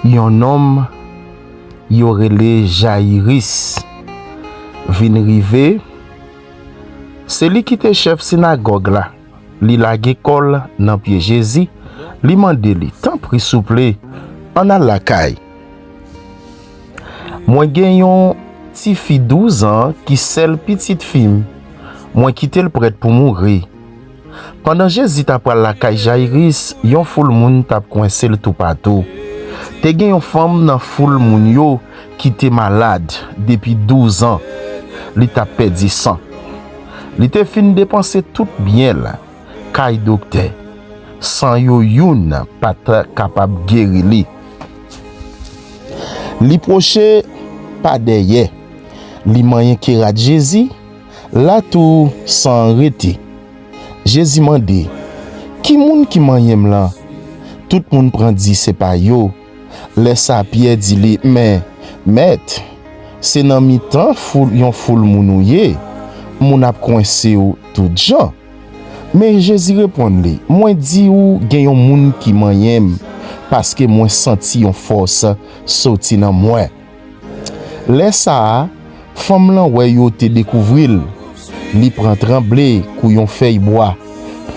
Yon homme yorele Jaïris vin rive, c'est lui qui était chef synagogue là. Li la gekol nan pied Jésus, li mande li, tant pri souple, an al la kay. Mwen gen yon ti fi 12 ans qui sel petite fille, mwen kite l prête pour mourir. Pendant Jésus tap pral la kay Jaïris, yon foule moun tap coincé l tout partout. Te gen yon femme nan foule moun yo qui te malade depuis 12 ans. Li tap perdi sang. Li te fin dépenser tout bien là. Kay docteur. Sans yo youn pat capable guéri li. Li proche pas derrière. Li manyen ki rat Jésus, la tout sans rete. Jésus mande, qui moun ki manyem là? Tout moun prend dit c'est pas yo. Laisse à Pierre dit li, mais maître, c'est nan mi temps yon foule mounouye, moun ap coincé ou tout jan. Mais Jésus répond li, moi di ou gen yon moun ki manyem, parce que moi senti yon force sorti nan moi. Laisse à femme lan wè yo te découvril, li prend tremblé kou yon feuille bois.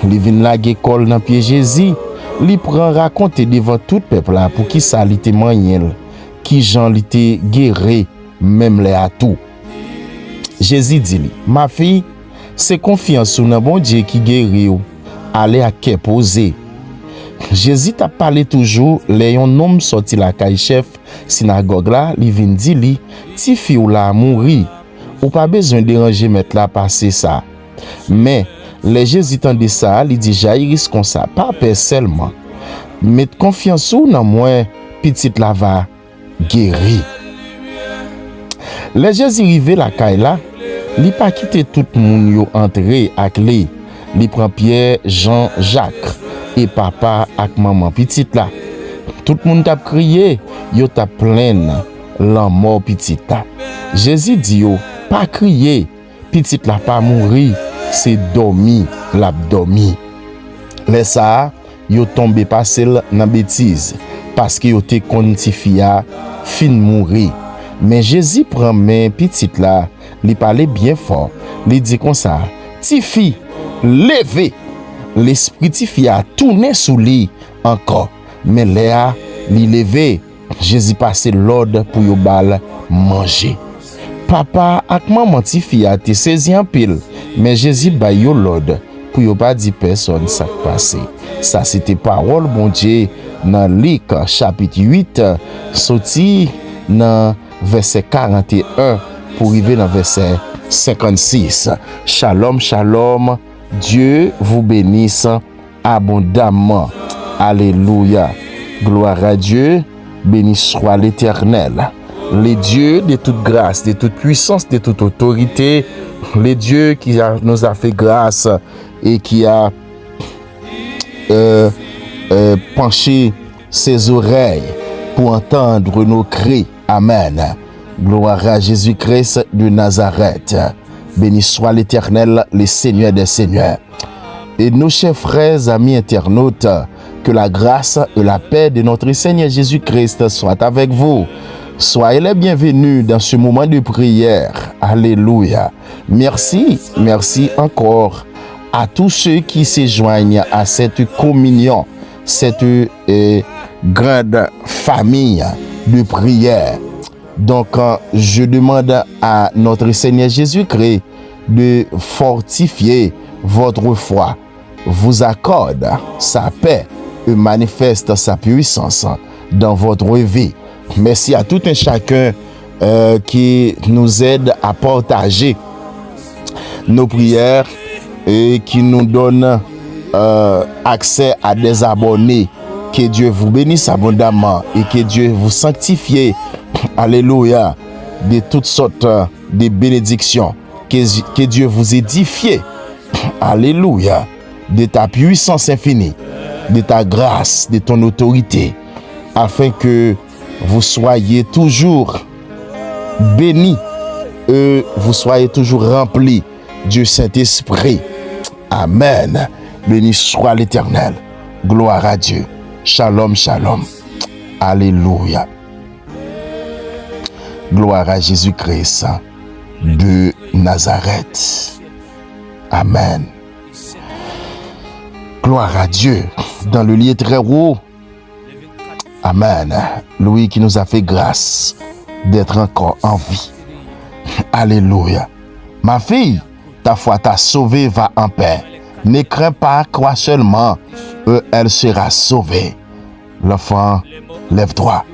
Li vin la gekol nan pied Jésus. Li prend raconter devant tout peuple là pour qui ça li te manyel, qui Jean li te guéri même les à tout. Jésus dit li, ma fille, c'est confiance ou nan bon Dieu qui guéri ou, allez à quai posé. Jésus t'a parlé toujours, les yon homme sorti la kay chef synagogue là, li vin di li, ti fi ou la mouri, ou pas besoin déranger mettre là passer ça. Mais les Jésus tande ça, li dit Jaïris comme ça, pas peur seulement. Mettre confiance ou nan moi, petite la va guéri. Les Jésus rive la kay la, li pa kite tout moun yo entré ak li. Li prend Pierre, Jean, Jacques et papa ak maman petite la. Tout moun tap crié, yo tap plein lan mort petite la. Jésus dit yo, pas crier, petite la pas mourir. C'est dormi, l'abdomi. Les ça, yo tombe passel nan bêtise parce que yo te kontifia fin mourir. Mais Jésus prend main petite là, li parle bien fort, li dit comme ça, ti fi, levez. L'esprit ti fi a tourné sous li encore. Mais là, li levé, Jésus passe l'ordre pour yo bal manger. Papa ak maman ti fi a te saisi en pile. Mais Jésus bay yo l'ordre pour yo pas di personne ça passé. Ça c'était parole bon Dieu dans Luc chapitre 8 sorti dans verset 41 pour arriver dans verset 56. Shalom shalom. Dieu vous bénisse abondamment. Alléluia. Gloire à Dieu. Béni soit l'Éternel. Les dieux de toute grâce, de toute puissance, de toute autorité, les dieux qui nous a fait grâce et qui a penché ses oreilles pour entendre nos cris. Amen. Gloire à Jésus-Christ de Nazareth. Béni soit l'Éternel, le Seigneur des Seigneurs. Et nos chers frères, amis internautes, que la grâce et la paix de notre Seigneur Jésus-Christ soient avec vous. Soyez les bienvenus dans ce moment de prière. Alléluia. Merci encore à tous ceux qui se joignent à cette communion, cette grande famille de prière. Donc, je demande à notre Seigneur Jésus-Christ de fortifier votre foi, vous accorde sa paix et manifeste sa puissance dans votre vie. Merci à tout un chacun qui nous aide à partager nos prières et qui nous donne accès à des abonnés. Que Dieu vous bénisse abondamment et que Dieu vous sanctifie. Alléluia. De toutes sortes de bénédictions. Que Dieu vous édifie. Alléluia. De ta puissance infinie, de ta grâce, de ton autorité, afin que vous soyez toujours bénis et vous soyez toujours remplis Dieu Saint-Esprit. Amen. Béni soit l'Éternel. Gloire à Dieu. Shalom, shalom. Alléluia. Gloire à Jésus-Christ de Nazareth. Amen. Gloire à Dieu. Dans le lieu très haut. Amen. Lui qui nous a fait grâce d'être encore en vie. Alléluia. Ma fille, ta foi t'a sauvée, va en paix. Ne crains pas, crois seulement, elle sera sauvée. L'enfant, lève-toi.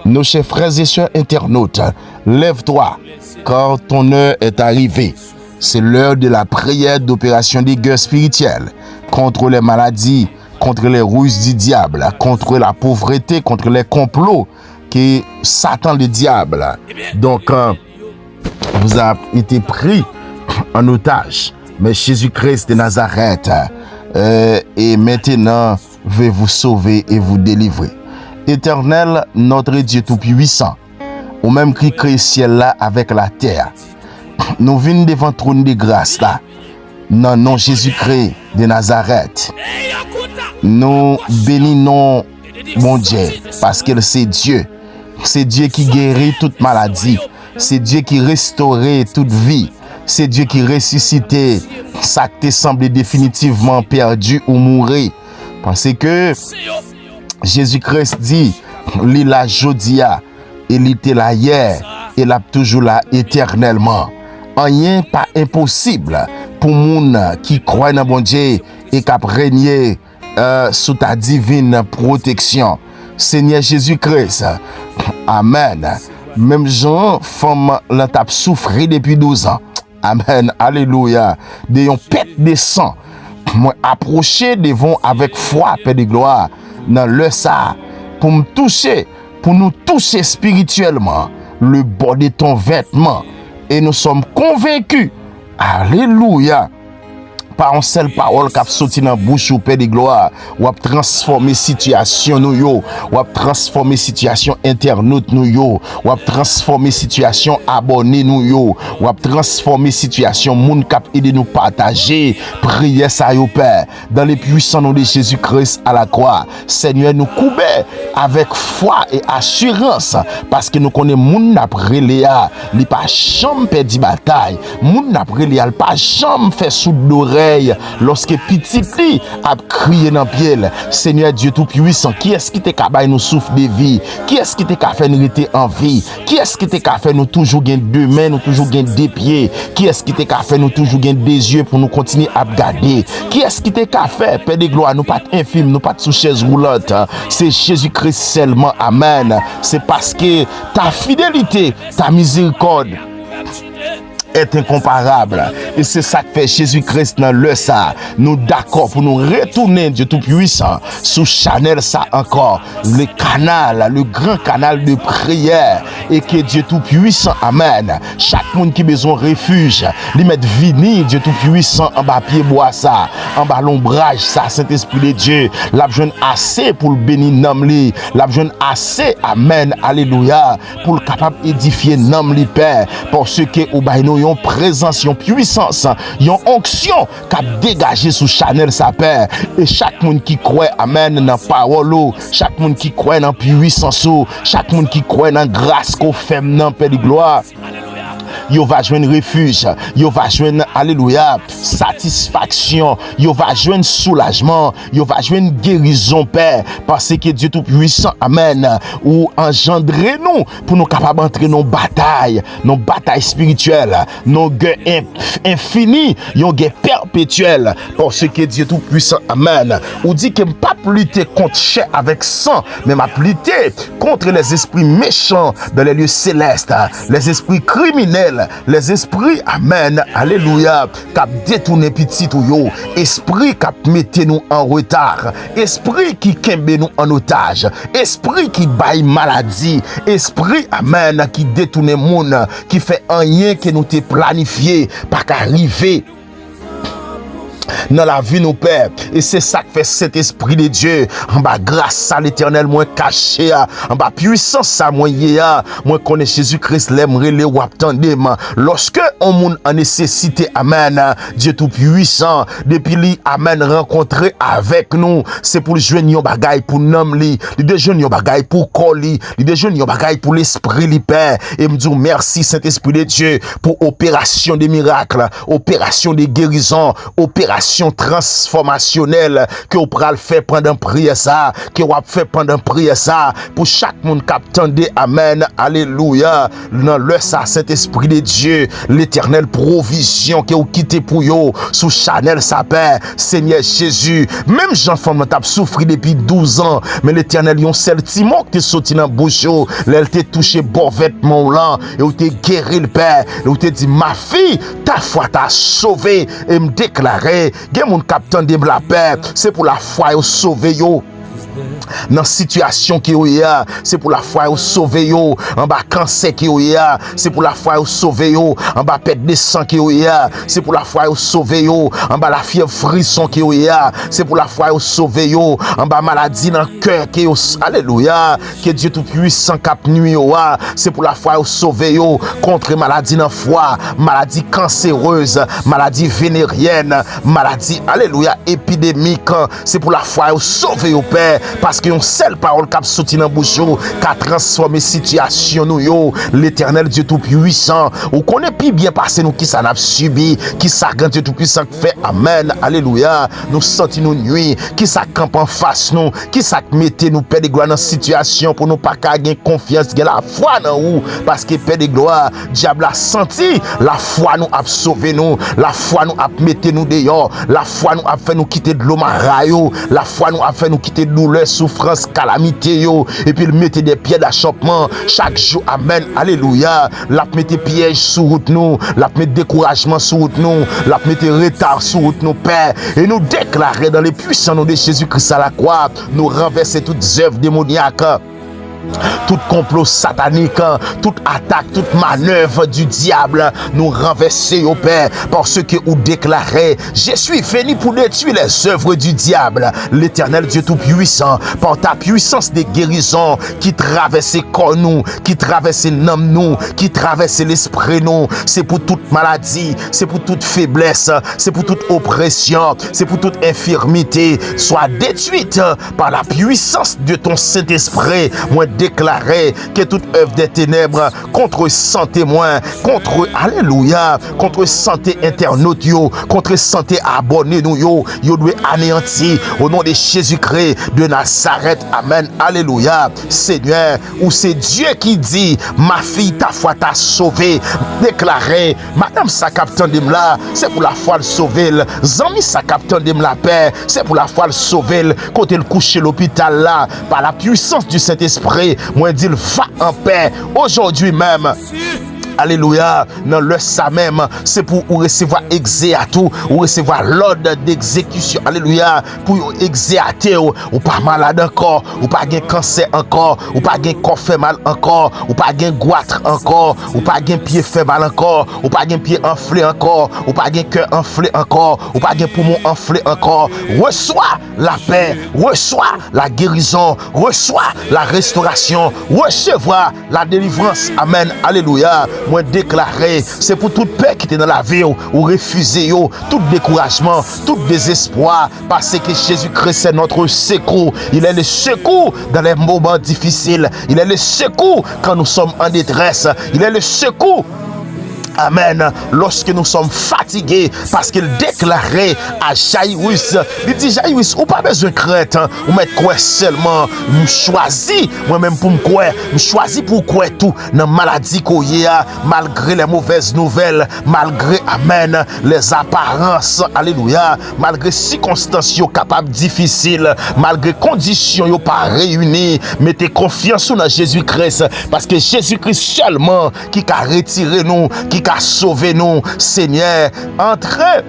Nos chers frères et sœurs internautes, lève-toi, car ton heure est arrivée. C'est l'heure de la prière d'opération des guerres spirituelles contre les maladies, contre les ruses du diable, contre la pauvreté, contre les complots que Satan le diable. Donc, vous avez été pris en otage. Mais Jésus-Christ de Nazareth est maintenant veut vous sauver et vous délivrer. Éternel, notre Dieu Tout-Puissant, au même qui crée le ciel là avec la terre, nous venons devant le trône de grâce là, dans le nom de Jésus-Christ de Nazareth. Nous bénissons mon Dieu, parce que c'est Dieu. C'est Dieu qui guérit toute maladie. C'est Dieu qui restaure toute vie. C'est Dieu qui ressuscite ça qui te semble définitivement perdu ou mourir. Parce que Jésus-Christ dit, il a jodia, il était là hier, il est toujours là éternellement. Rien pas impossible pour moun qui croit dans bon Dieu et qui a régné sous ta divine protection. Seigneur Jésus-Christ, amen. Même Jean, femme, l'a t'a souffert depuis 12 ans. Amen, alléluia. De yon pète de sang. Moi, approcher devant avec foi, Père de gloire, dans le ça, pour me toucher, pour nous toucher spirituellement, le bord de ton vêtement. Et nous sommes convaincus, alléluia, par une seule parole qui a sorti dans la bouche au Père de gloire, ou a transformé situation nous yo, ou a transformé situation internaute nous yo, ou a transformé situation abonné nous yo, ou a transformé situation moun k'ap aider nous partager, prier ça yo Père, dans les puissants noms de Jésus-Christ à la croix. Seigneur, nous couper avec foi et assurance, parce que nous connaissons moun n'a préléa, li pas jamais perdu bataille, moun n'a préléa, li pas jamais fait sous d'oreille. Lorsque petit li a crié dans pied, Seigneur Dieu Tout-Puissant, qui est-ce qui te capable nous souffle de vie? Qui est-ce qui te capable fait nous rester en vie? Qui est-ce qui te capable fait nous toujours gagner deux mains, nous toujours gagner deux pieds? Qui est-ce qui te capable fait nous toujours gagner des yeux pour nous continuer à regarder? Qui est-ce qui te capable fait, Père de gloire, nous pas infime, nous pas sous chaise roulante? C'est Jésus-Christ seulement, amen. C'est parce que ta fidélité, ta miséricorde est incomparable. Et c'est ça que fait Jésus-Christ dans le ça. Nous d'accord pour nous retourner Dieu Tout-Puissant sous Chanel ça encore. Le canal, le grand canal de prière. Et que Dieu Tout-Puissant, amen. Chaque monde qui a besoin de refuge, lui mettre vini Dieu Tout-Puissant en bas pied bois ça, en bas l'ombrage ça, Saint-Esprit de Dieu. L'a besoin assez pour le bénir nom li. L'a besoin assez, amen, alléluia, pour le capable édifier nom li Père. Pour ceux qui au baino yon présence, yon puissance, yon onction qui a dégagé sous Chanel sa Père. Et chaque monde qui croit, amen, dans parole, chaque monde qui croit dans puissance, chaque monde qui croit dans grâce qu'on fait dans Père de gloire, yo va joindre refuge, yo va joindre, alléluia, satisfaction, yo va joindre soulagement, yo va joindre guérison, Père, parce que Dieu Tout-Puissant, amen, ou engendrer nous pour nous capables d'entrer dans bataille spirituelle, nos guerres infinies, yon guerre perpétuelle, parce que Dieu Tout-Puissant, amen, ou dit que pas lutter contre chair avec sang, mais m'a lutter contre les esprits méchants dans les lieux célestes, les esprits criminels, les esprits, amen, alléluia, cap détourné petit ou yo, esprit cap mette nous en retard, esprit qui kembe nous en otage, esprit qui baille maladie, esprit, amen, qui détourne moun, qui fait rien que nous te planifié, pas qu'arriver dans la vie nous Père. Et c'est ça que fait cet esprit de Dieu. En bas grâce à l'Éternel moi caché, en bas puissance à moi moi connais Jésus-Christ l'aimerait les ou attendem. Lorsque on monde en nécessité, amen, Dieu tout puissant, depuis lui amen rencontrer avec nous, c'est pour joindre yon bagay pour nom li, de joindre yon bagay pour corps li, de joindre yon bagay pour l'esprit li Père. Et me dire merci Saint-Esprit de Dieu pour opération des miracles, opération des guérisons, opération transformationnelle que vous pral faire pendant prière ça, que vous fait pendant prière ça pour chaque monde qui attendait, amen, alléluia. Dans le Saint-Esprit de Dieu, l'éternelle provision que vous quittez pour yo sous Chanel sa Père, Seigneur Jésus. Même Jean-Femme t'a souffert depuis 12 ans, mais l'éternel yon seul timon qui te sorti dans bouche, elle t'a touché bon vêtement là, et ou t'a guéri le Père, et ou t'a dit ma fille, ta foi t'a sauvé, et me déclarer, gen moun capitaine de la paix, c'est pour la foi yo sauvé yo. Dans situation qui est là, c'est pour la foi au sauver yo, en bas cancer qui est là, c'est pour la foi au sauver yo, en bas perte de sang qui est là, c'est pour la foi au sauver yo, en bas la fièvre frisson qui est là, c'est pour la foi au sauver yo, en bas maladie dans cœur qui est, alléluia, que Dieu tout puissant cap nuit yo, c'est pour la foi au sauver yo contre maladie dans foie, maladie cancéreuse, maladie vénérienne, maladie alléluia épidémique, c'est pour la foi au sauver yo Père. Parce que une seule parole qui a sorti dans bouche qui a transformé situation nous yo, l'éternel Dieu tout puissant. Ou connaît plus bien passé nous qui ça n'a subi, qui ça grand Dieu tout puissant fait amen, alléluia. Nous senti nous nuit, qui ça campe en face nous, qui ça mette nous père de gloire dans situation pour nous pas gagner confiance, gagner la foi dans nous parce que père de gloire, diable a senti la foi nous a sauvé nous, la foi nous a mettre nous dehors, la foi nous a fait nous quitter de l'eau marayo, la foi nous a fait nous quitter de douleur, souffrance, calamité yo, et puis il mettait des pieds d'achoppement chaque jour, amen, alléluia. La mettait piège sur route nous, la mettait découragement sur route nous, la mettait retard sur route nous Père, et nous déclarer dans les puissants noms de Jésus-Christ à la croix, nous renverser toutes œuvres démoniaques, tout complot satanique, toute attaque, toute manœuvre du diable, nous renverser au Père, parce que vous déclarez, je suis venu pour détruire les œuvres du diable, l'éternel Dieu tout puissant, par ta puissance de guérison qui traverse corps nous, qui traverse l'âme nous, qui traverse l'esprit nous, c'est pour toute maladie, c'est pour toute faiblesse, c'est pour toute oppression, c'est pour toute infirmité, soit détruite par la puissance de ton Saint-Esprit. Moi déclarer que toute œuvre des ténèbres contre santé moins, contre alléluia, contre santé internaute yo, contre santé abonné nous yo doit anéantir au nom de Jésus-Christ de Nazareth, amen, alléluia. Seigneur, ou c'est Dieu qui dit ma fille ta foi t'a sauvé, déclarer madame sa capitaine de là, c'est pour la foi le sauver, zami sa capitaine de la paix, c'est pour la foi le sauver, côté le coucher l'hôpital là, par la puissance du Saint-Esprit, moi dis va en paix aujourd'hui même. Alléluia, dans le ça même, c'est pour recevoir exéato, ou recevoir l'ordre d'exécution. Alléluia, pour exéater ou pas malade encore, ou pas gain cancer encore, ou pas gain corps fait mal encore, ou pas gain goitre encore, ou pas gain pied fait mal encore, ou pas gain pied enflé encore, ou pas gain cœur enflé encore, ou pas gain poumon enflé encore. Reçois la paix, reçois la guérison, reçois la restauration, recevoir la délivrance. Amen. Alléluia. Moi déclarer, c'est pour toute paix qui était dans la vie ou refuser tout découragement, tout désespoir, parce que Jésus-Christ est notre secours. Il est le secours dans les moments difficiles. Il est le secours quand nous sommes en détresse. Il est le secours. Amen. Lorsque nous sommes fatigués, parce qu'il déclarait à Jairus, il dit Jairus, ou pas besoin de crainte, ou mettre quoi seulement, nous choisis, moi-même pour me croire, nous choisis pour croire tout, dans la maladie qu'on y a, malgré les mauvaises nouvelles, malgré, amen, les apparences, alléluia, malgré les circonstances capables difficiles, malgré les conditions pas réunies, mettez confiance dans Jésus-Christ, parce que Jésus-Christ seulement qui a retiré nous, qui a sauvé nous, Seigneur, entrez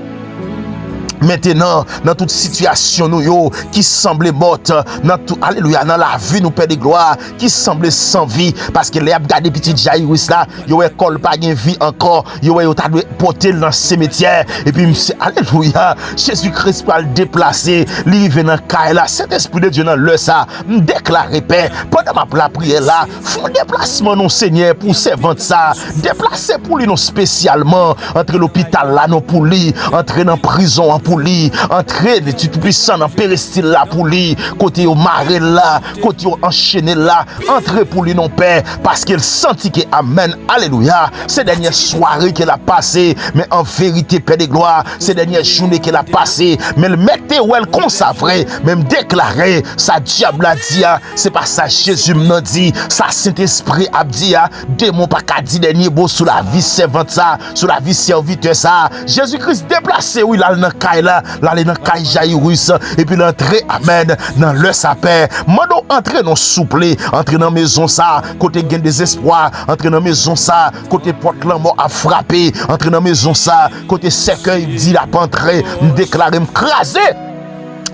Maintenant, dans toute situation nous yo qui semblait morte, dans tout alléluia, dans la vie nous perd de gloire qui semblait sans vie parce que les a gardé petit Jairus là, yo école pas gain vie encore, yo t'a porter dans cimetière et puis alléluia, Jésus-Christ va le déplacer, lui vient dans caille là, cet esprit de Dieu dans le ça, me déclarer paix pendant la prière là, font déplacement non Seigneur pour servant ça, déplacer pour lui non spécialement entre l'hôpital là non pour lui, entrer dans prison pour lui, entrer de tout puissant dans péristyle là pour lui, côté au maré là, côté au enchaîné là, entrer pour lui non père, parce qu'il sentit que amen, alléluia, ces dernières soirées qu'elle a passées, mais en vérité, Père de gloire, ces dernières journées qu'elle a passées, mais le mettait où elle consacrait, même déclaré, sa diable a dit, c'est pas ça Jésus m'a dit, ça Saint-Esprit a dit, démon pas qu'à dire dernier beau sur la vie servante ça, sur la vie serviteur ça, Jésus-Christ déplacé, oui, là, dans caille là, dans caille Jairus, et puis l'entrée, amen, dans le sapin, mando entrer dans souple, entrer dans maison ça, côté gain désespoir, entrer dans maison ça, côté porte la mort a frappé, entrer dans maison ça, côté cercueil dit la pas entrer, déclarer m'craser.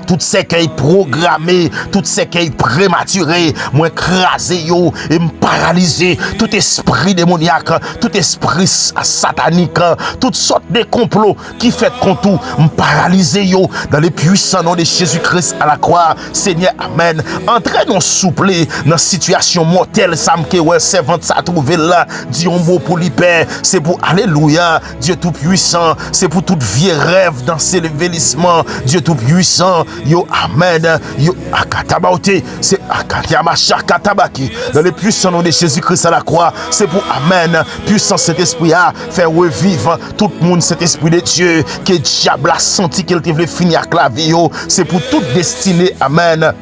Tout ce qui est programmé, tout ce qui est prématuré, moi écrasé yo et me paralysé, tout esprit démoniaque, tout esprit satanique, toutes sortes de complots qui fait contre tout, me paralysé yo dans les puissants noms de Jésus-Christ à la croix. Seigneur, amen. Entrez dans souple, dans situation mortelle, ça me ouais servant ça trouver là, dit un mot pour l'hyper, c'est pour alléluia, Dieu tout puissant, c'est pour toute vie rêve dans ces l'événement, Dieu tout puissant. Yo amen, yo akatabaote, c'est akatiamachakatabaki. Dans le puissant nom de Jésus-Christ à la croix, c'est pour amen, puissant cet esprit à faire revivre tout le monde, cet esprit de Dieu, que diable a senti qu'il devait finir avec la vie, c'est pour toute destinée, amen.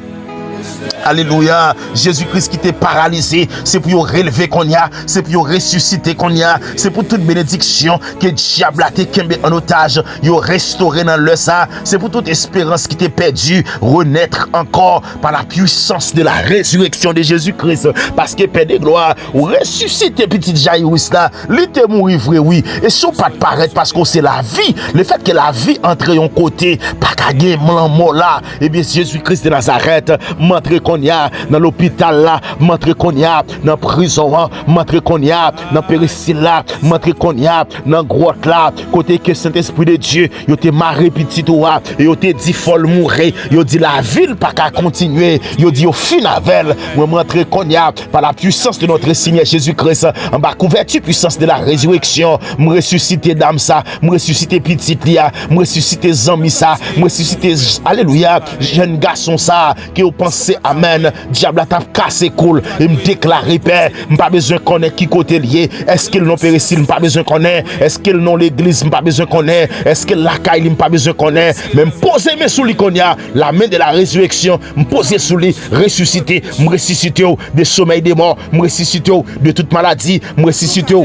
Alléluia, Jésus-Christ qui t'est paralysé, c'est pour relever qu'on y a, c'est pour ressusciter qu'on y a, c'est pour toute bénédiction que diable a été kembe en otage, yo restauré dans le ça, c'est pour toute espérance qui t'est perdue, renaître encore par la puissance de la résurrection de Jésus-Christ, parce que Père de gloire, ou ressusciter petit Jairus là, il était mourir vrai oui, et si on pas de paraître parce que c'est la vie, le fait que la vie entre en côté, pas qu'à gagner mort là, et bien Jésus-Christ de Nazareth, montre qu'on y a dans l'hôpital là, montre qu'on y a dans prison, montre qu'on y a dans péristyle là, montre qu'on y a dans grotte là, côté que Saint-Esprit de Dieu, yo te marre petit toi, et yo te dit folle mourir, yo dit la ville pas qu'à continuer, yo dit au fin avec, moi montre qu'on y a par la puissance de notre Seigneur Jésus-Christ, en bas couverture puissance de la résurrection, me ressusciter dame ça, me ressusciter petite lia, me ressusciter zami ça, me ressusciter alléluia, jeune garçon ça, qui au pensé amen, diable a cassé cool et me déclarer père, m'pas besoin connaître qui côté lié, est-ce qu'ils n'ont périssé, m'pas besoin connaître, est-ce qu'ils n'ont l'église, m'pas besoin connaître, est-ce que la caille m'pas besoin connaître, même poser mes sous l'iconia, la main de la résurrection, me poser sous lui, ressusciter, me ressusciter de sommeil des morts, me ressusciter de toute maladie, me ressusciter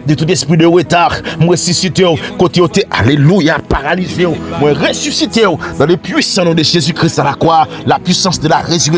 de tout esprit de retard, me ressusciter côté alléluia, paralysé, me ressusciter dans le puissant nom de Jésus-Christ à la croix, la puissance de la résurrection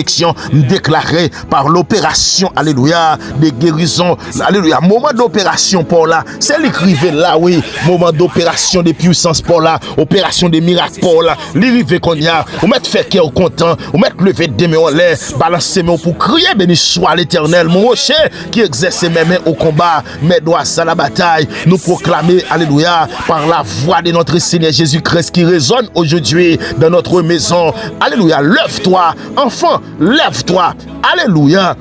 déclarée par l'opération, alléluia, de guérison, alléluia, moment d'opération pour là, c'est l'écrivain là, oui, moment d'opération de puissance pour là, opération de miracles pour là, l'écrivain qu'on y a, on met fait cœur content, on met lever des mains en l'air, balancer mains pour crier, béni soit l'éternel, mon rocher, qui exerce mes mains au combat, mes doigts à la bataille, nous proclamer, alléluia, par la voix de notre Seigneur Jésus-Christ qui résonne aujourd'hui dans notre maison, alléluia, lève-toi, enfant, lève-toi, alléluia.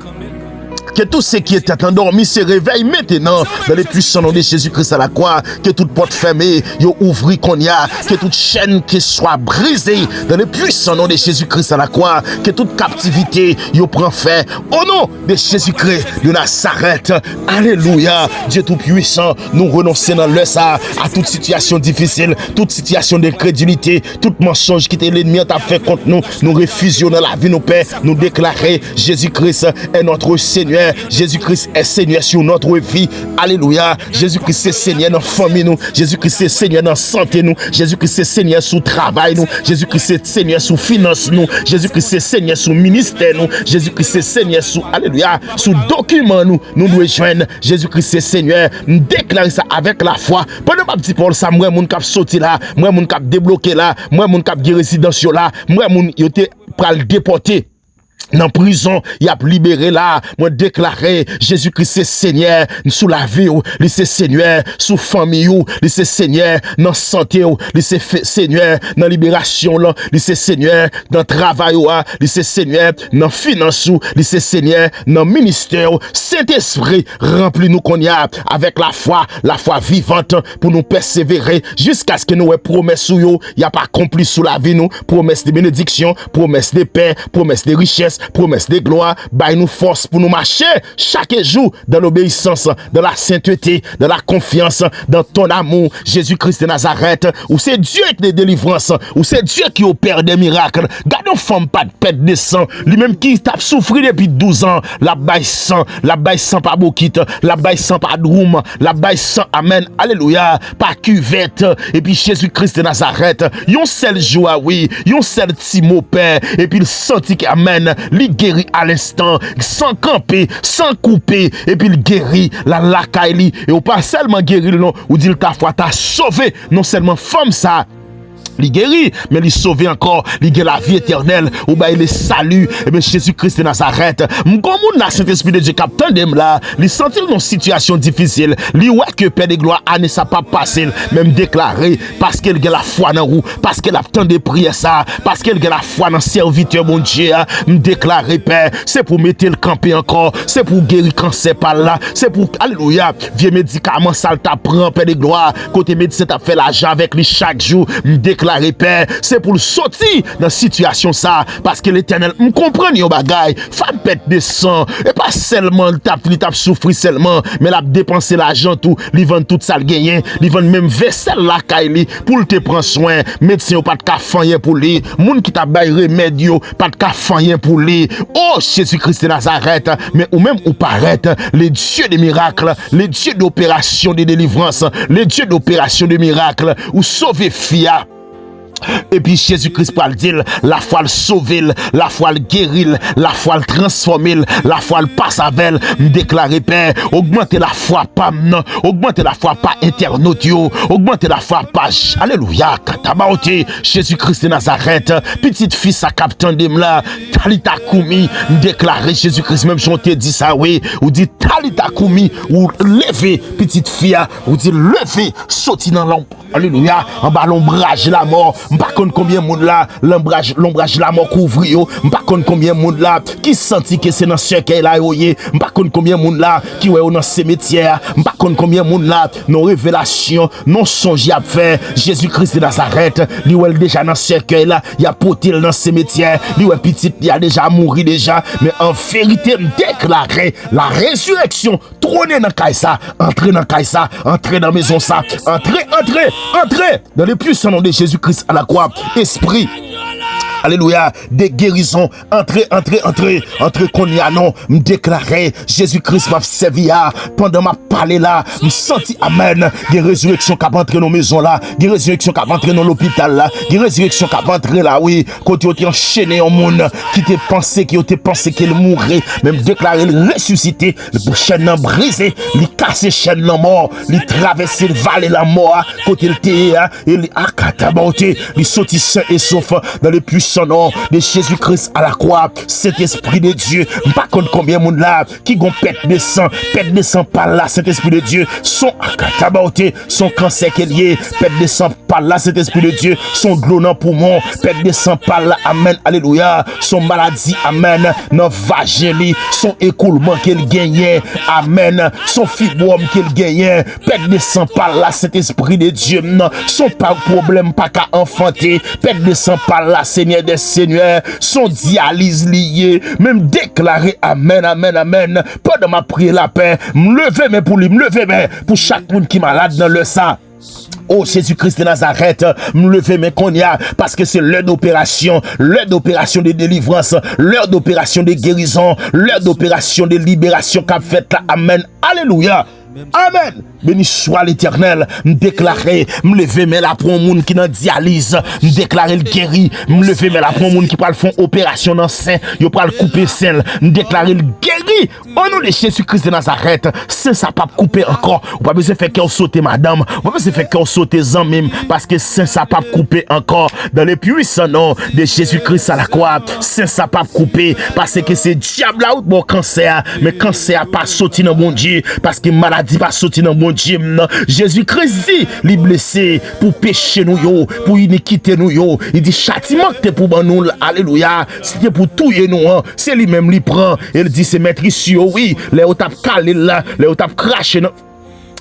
Que tout ce qui était endormi se réveille maintenant dans les puissants noms de Jésus-Christ à la croix. Que toute porte fermée, yo ouvri qu'on y a. Que toute chaîne qui soit brisée dans les puissants noms de Jésus-Christ à la croix. Que toute captivité, yo prend fin. Au nom de Jésus-Christ de Nazareth. Alléluia. Dieu tout-puissant, nous renonçons dans le ça à toute situation difficile, toute situation d'incrédulité, tout mensonge qui était l'ennemi a fait contre nous. Nous refusons dans la vie, nos pères, nous déclarer Jésus-Christ est notre Seigneur. Seigneur. Jésus-Christ est Seigneur sur notre vie. Alléluia. Jésus-Christ est Seigneur dans la famille nous. Jésus-Christ est Seigneur dans la santé nous. Jésus-Christ est Seigneur sur le travail nous. Jésus-Christ est Seigneur sur finance nous. Jésus-Christ est Seigneur sur ministère nous. Jésus-Christ est Seigneur sur, alléluia, sur document nous. Nous devons joindre Jésus-Christ est Seigneur. Nous déclarer ça avec la foi. Pendant ma petite parole ça, moi, mon cap sorti là. Moi, mon cap débloqué là. Moi, mon cap de résidence là. Moi, mon yote pral déporté dans prison, il a libéré là, moi déclaré Jésus-Christ c'est Seigneur sous la vie, il c'est Seigneur sous famille, il c'est Seigneur dans santé, il c'est Seigneur dans libération là, il c'est Seigneur dans travail, il c'est Seigneur dans finance, il c'est Seigneur dans ministère. Saint-Esprit remplit nous qu'on y a avec la foi vivante pour nous persévérer jusqu'à ce que nous ayons promesse ou yo, il y a pas accompli sous la vie nous, promesse de bénédiction, promesse de paix, promesse de richesse, promesse de gloire, baille nous force pour nous marcher chaque jour dans l'obéissance, dans la sainteté, dans la confiance, dans ton amour, Jésus-Christ de Nazareth, où c'est Dieu qui est délivrance, où c'est Dieu qui opère des miracles. Gardons femme pas de pète de sang, lui-même qui t'a souffert depuis 12 ans, la baille sang pas bokite, la baille sang pas droum, la baille sang, amen, alléluia, pas cuvette, et puis Jésus-Christ de Nazareth, yon seul joie, oui, yon seul petit mot père, et puis il sentit qu'amen, il guérit à l'instant, sans camper, sans couper, et puis il guérit la lacaille, et ou pas seulement guérir, non, ou dit ta foi t'a sauvé, non seulement femme ça, il guérit, mais il sauve encore, il guérit la vie éternelle, ou bah il est salut, et bien Jésus-Christ de Nazareth, m'gomoun na Saint-Esprit de Dieu, captain dem là, il sentit dans une situation difficile, il ouais que Père de gloire, année ça pas passé, même déclaré, parce qu'il a la foi dans vous, parce qu'il a tant de prières ça, parce qu'il a la foi dans serviteur mon Dieu, déclaré Père, c'est pour mettre le camper encore, c'est pour guérir cancer par là, c'est pour, alléluia, vieux médicament, ça t'apprend, Père de gloire, côté médecin t'as fait l'argent avec lui chaque jour, déclaré Père, c'est pour le sortir dans situation ça, parce que l'Éternel me comprend yo bagay, femme pète de sang, et pas seulement il t'a souffri seulement, mais l'a dépensé l'argent tout, li vend tout ça le gagné, li vend même vaisselle la caille pour te prendre soin, médecin pas de ka fanyen pour lui, moun qui t'a bail remède yo, pas de ka fanyen pour lui. Oh Jésus-Christ de Nazareth, mais ou même ou paraît les dieux des miracles, les dieux d'opération de délivrance, les dieux d'opération de miracles, ou sauver fia. Et puis Jésus-Christ pour le dire, la foi le sauver, la foi le guérir, la foi le transformer, la foi le passe avec, me déclarer Père, augmenter la foi pas non, augmenter la foi pas internaute yo, augmenter la foi pas, alléluia, katabaote, Jésus-Christ de Nazareth, petite fille sa captain de là, Talita Koumi, me déclarer Jésus-Christ même si on te dit ça oui, ou dit Talita Koumi, ou lever petite fille, ou dit lever, sauter dans l'ombre, alléluia, en bas l'ombrage la mort. M'pas connait combien monde là l'ombrage la mort couvre yo, m'pas connait combien monde là qui senti que c'est dans cercueil là yoyé, m'pas connait combien monde là qui ouais dans cimetière, m'pas connait combien monde là nos révélations, non songe a fait Jésus-Christ de Nazareth, lui ouais déjà dans cercueil là, il a porté dans cimetière, lui ouais petit il a déjà mouru déjà, mais en vérité me déclarer la résurrection trôner dans Kaïsa, entrer dans Kaïsa, entrer dans maison ça, entrer dans le puissant nom de Jésus-Christ à la croix, esprit, alléluia, des guérisons, entrez qu'on y a non, me déclarer, Jésus-Christ m'a servi pendant ma parler là, me senti amen, des résurrections qui va entrer dans maison là, des résurrections qui va entrer dans l'hôpital là, des résurrections qui va entrer là, oui, quand tu as enchaîné au monde, qui te pensé qu'il mourrait, même déclarer le ressuscité, le chaîne brisé, le casser chaîne la mort, le traverser le vallée la mort, côté le thé, et le akatabote, le sorti sain et sauf dans les puissants nom de Jésus-Christ à la croix, cet esprit de Dieu, pas contre combien monde là, qui gon pète de sang par là, cet esprit de Dieu, son akatabote, son cancer qui est lié, pète de sang par là, cet esprit de Dieu, son glou dans poumon, pète de sang par là, amen, alléluia, son maladie, amen, non vageli, son écoulement qu'il gagnait, amen, son fibrome qu'il gagnait, pète de sang par là, cet esprit de Dieu, non, son pas problème, pas qu'à enfanter, pète de sang par là, Seigneur des Seigneurs, son dialyse lié, même déclaré, amen, pendant ma prière la paix, me lever mais pour lui, me lever mais pour chaque monde qui est malade dans le sang. Oh Jésus-Christ de Nazareth, me lever mes cognacs parce que c'est l'heure d'opération de délivrance, l'heure d'opération de guérison, l'heure d'opération de libération qu'a fait là. Amen. Alléluia. Amen. Béni soit l'Éternel. Me déclarer, me lever mais là pour un monde qui dans dialyse, me déclarer le guéri, me lever mais là pour un monde qui parle font opération dans sein, yo pral couper sein, me déclarer le guéri. Au nom de Jésus-Christ de Nazareth, c'est ça pas couper encore. Ou pas besoin faire qu'on sauter madame, ou pas besoin faire qu'on sauter même parce que c'est ça pas couper encore dans le puissant nom de Jésus-Christ à la croix. C'est ça pas couper parce que c'est diable là ou bon cancer, mais cancer pas sorti dans mon Dieu parce que maladie pas sorti dans mon Dieu. Jésus-Christ dit, li blessé pour pécher nous yo, pour iniquité nous yo. Il dit châtiment que pour nous, alléluia, c'était pour tuer nous, hein. C'est lui-même li prend. Il dit c'est maître ici, oui, les au tap calé là, les au tap craché non.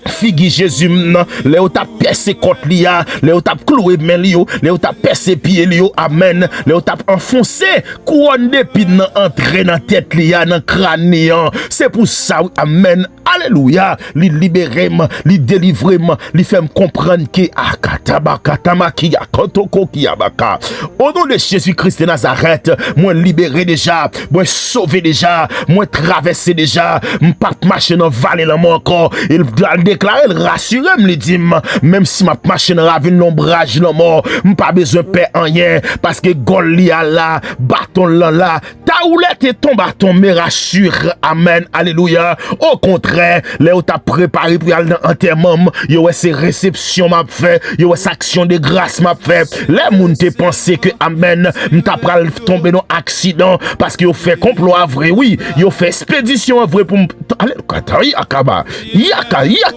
Figi Jésus nan, les ou tap percé côte liya, les ou tap cloué men li yo, les ou tap percé pied li yo, amen, les ou tap enfoncé couronne d'épines nan entré dans tête liya, dans crâne li an. C'est pour ça, amen, alléluia, li libéré moi, li délivré moi, li fait me comprendre que akatabakatama ki akotoko ki abaka. Au nom de Jésus-Christ de Nazareth, moi libéré déjà, moi sauvé déjà, moi traversé déjà, m'pas marcher dans vallée là moi encore, il doit déclarer, il rassure, me dit, même si ma machine ravine l'ombrage, le mort, pas besoin de paix en rien, parce que Golia là, bâton là, ta houlette et ton bâton me rassure, amen, alléluia. Au contraire, là où t'as préparé pour aller dans l'enterrement, yo ces réceptions m'a fait, yo ces actions de grâce m'a fait, les moun te pensé que, amen, m'ta pral tomber dans accident, parce que yo fait complot à vrai, oui, yo fait expédition à vrai pour allez,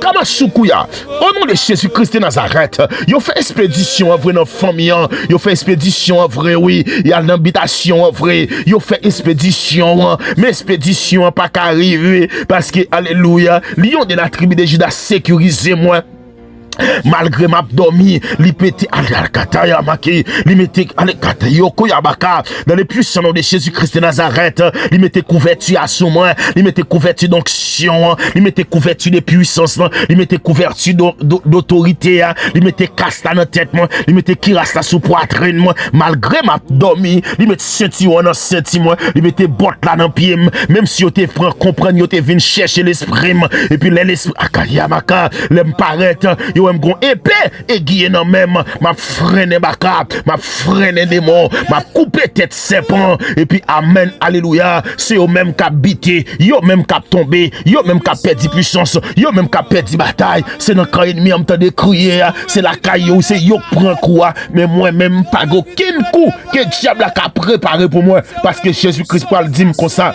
Yakama Soukouya, au nom de Jésus-Christ de Nazareth, yo fait expédition en vrai dans famille, yo fait expédition en vrai, oui, y a l'habitation en vrai, yo fait expédition, mais expédition pas qu'arriver, parce que, alléluia, lion de la tribu de Judas sécurisé moi. Malgré ma dormi, li pété alakataya maki, li mette alakatayoko yabaka, dans le puissant nom de Jésus-Christ de Nazareth, li mette couverture à son moi, li mette couverture d'onction, li mette couverture de puissance, li mette couverture d'autorité, li mette casta dans tête moi, li mette kirasta sous poitrine moi, malgré ma dormi, li mette ceinture dans ceinture moi, li mette botte là dans pied, même si yo te prend comprendre, yo te vinn chercher l'esprit, et puis l'esprit akayamaka, l'aime paraître, yo aime gon épée aiguille non même m'a freiné baka m'a freiné démon m'a coupé tête serpent et puis amen alléluia c'est eux même qui habité yo même qui tombé yo même qui perdu puissance yo même qui perdu bataille c'est dans quand ennemi en temps de crier c'est la caillou c'est yo prend quoi mais moi même pas aucun coup que diable a préparé pour moi parce que Jésus-Christ parle dit comme ça.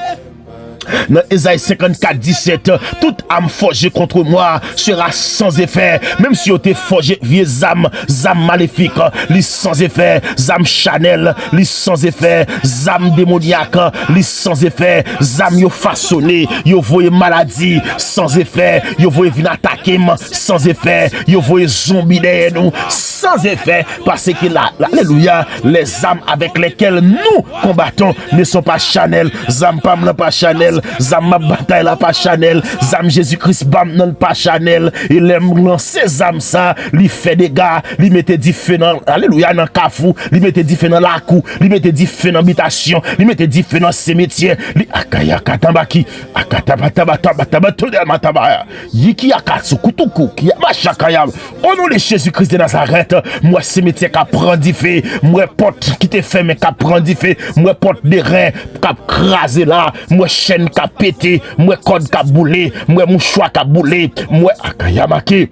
Dans Esaïe 54, 17, toute âme forgée contre moi sera sans effet. Même si on te forgé vieux âme maléfique, li sans effet, âme Chanel, li sans effet, âme démoniaque, li sans effet, âme yo façonné, yo voye maladie, sans effet, yo voye vin attaquer sans effet, yo voye zombie derrière nous, sans effet, parce que là, alléluia, les âmes avec lesquelles nous combattons ne sont pas Chanel, âme pam pas Chanel, zam ma bataille la pas Chanel, zam Jésus-Christ bam non pas Chanel, il aime lancer zam ça, li fait des gars, li mette di feu dans alléluia dans kafou, li mette di feu dans la cou, li mette di feu dans habitation, li mette di feu dans cimetière, li akaya katambaki, akatabataba yiki akatsu kutuku ki machakaya. Au nom de Jésus-Christ de Nazareth, moi cimetière qui prend du feu, moi porte qui te fait mais qui prend du feu, moi porte des reins qui crasé là, moi chaîne qui pété, moi code qui boulé, moi mouchoir qui boulé, moi akayamaki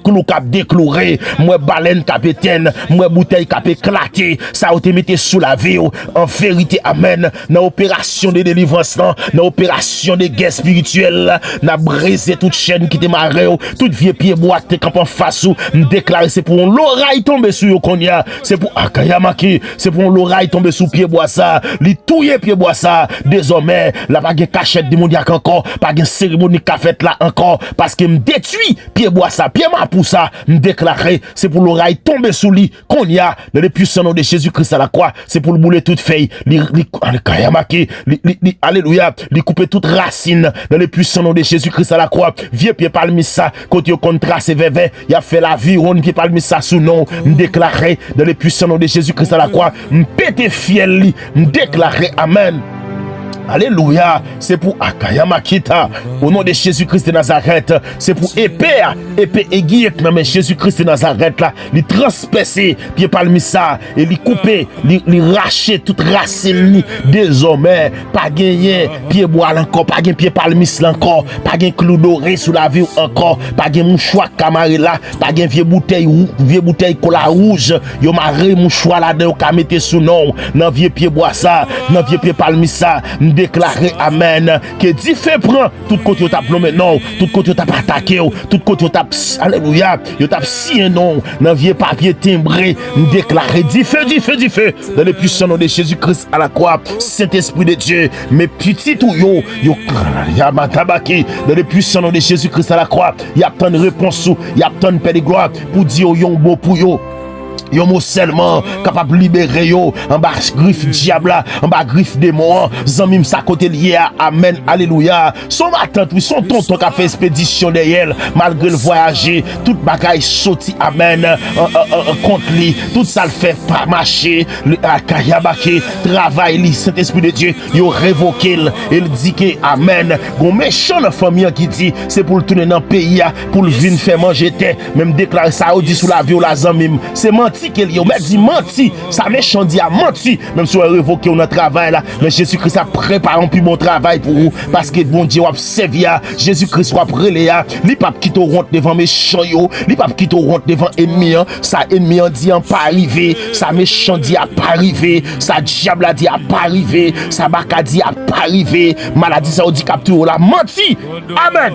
clou qui déclouré, moi baleine qui pétène, moi bouteille qui éclaté, ça a été mis sous la vie en vérité amen. Dans opération de délivrance, dans opération de guerre spirituelle, n'a brisé toute chaîne qui te marre, toute vieux pied boîte te camp en face ou déclarer c'est pour l'oreille tomber sur konya, c'est pour akayamaki, c'est pour l'oreille tomber sous pied bois ça, li touyer pied bois ça, désormais la pas de cachette démoniaque encore, pas de cérémonie qu'a fait là encore, parce que me détruit pied bois ça, pied ma pour ça, me déclarer c'est pour l'oreille tomber sous lit qu'on y a dans le puissant nom de Jésus-Christ à la croix, c'est pour le bouler toute feuille, alléluia, li couper toute racine dans le puissant nom de Jésus-Christ à la croix, vieux pied palmis ça, quand yo contracé vers il a fait la vie, on pied palmis ça sous nom, déclaré dans le puissant nom de Jésus-Christ à la croix, pété fiel, déclaré amen. Alléluia, c'est pour Akaya Makita, au nom de Jésus-Christ de Nazareth, c'est pour épée aiguille, mais Jésus-Christ de Nazareth là, il transpercer, pied palmis ça, et il couper, il racher toute racine, désormais, pas gagner, pied bois encore, pas gagner pied palmis encore, pas gagner clou doré sous la vie encore, pas gagner mouchoir camarade là, pas gagner vieux bouteille cola rouge, yo maré mouchoir là-dedans, ka mette sous nom, dans vieux pied bois ça, dans vieux pied palmis ça, déclarer amen que Dieu fait prend tout côté t'a plombé non tout côté t'a attaqué tout côté t'a alléluia yo t'a si non dans vieux papier timbré déclarer du feu dans le puissant nom de Jésus-Christ à la croix Saint-Esprit de Dieu mes petits tout yo ya matabaki dans le puissant nom de Jésus-Christ à la croix y a tant de réponses y a tant de paix de gloire pour dire yon beau pour yo yo mot seulement capable libérer yo en bas griffe diable en bas griffe démon zanmim sa côté lié amen alléluia son matin puis son tonton qui a fait expédition derrière malgré le voyager toute bagaille sorti amen contre lui tout ça le fait pas marcher le akayabake travail li Saint-Esprit de Dieu yo révoqué il dit que amen gon méchant dans famille qui dit c'est pour le tourner dans pays pour le vinn faire manger terre même déclarer ça dit sous la vie la zanmim c'est menti qu'il y a dit menti ça méchant dit a menti même si on révoqué on travail là mais Jésus-Christ a préparé un plus bon travail pour vous parce que bon Dieu a servi Jésus-Christ a relé li pas qui te rentre devant méchant yo li pas qui te rentre devant ennemi ça ennemi dit en pas arrivé ça méchant dit a pas arrivé ça diable a dit a pas arrivé ça baka dit a pas arrivé maladie ça dit capture la menti amen.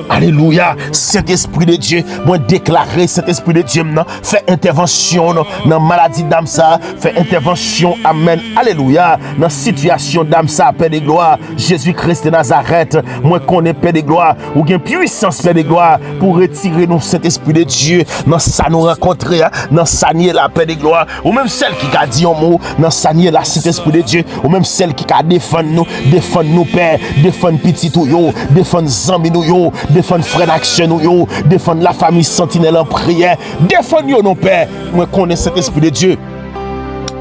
Alléluia, Saint-Esprit de Dieu, moi déclarer Saint-Esprit de Dieu, fait intervention dans maladie d'âme ça, fait intervention, amen, alléluia, dans situation d'âme ça, Père de gloire, Jésus-Christ de Nazareth, moi connais Père de gloire, ou bien puissance Père de gloire, pour retirer nous Saint-Esprit de Dieu, dans ça nous rencontrer, dans ça nier la Père de gloire, ou même celle qui a dit un mot, dans ça nier la Saint-Esprit de Dieu, ou même celle qui a défendre nous Père, défendre petit ou yo, défendre zami nous yo, défendre frère d'action nous yo, défendre la famille sentinelle en prière, défendre yo nos pères. Moi connais cet esprit de Dieu.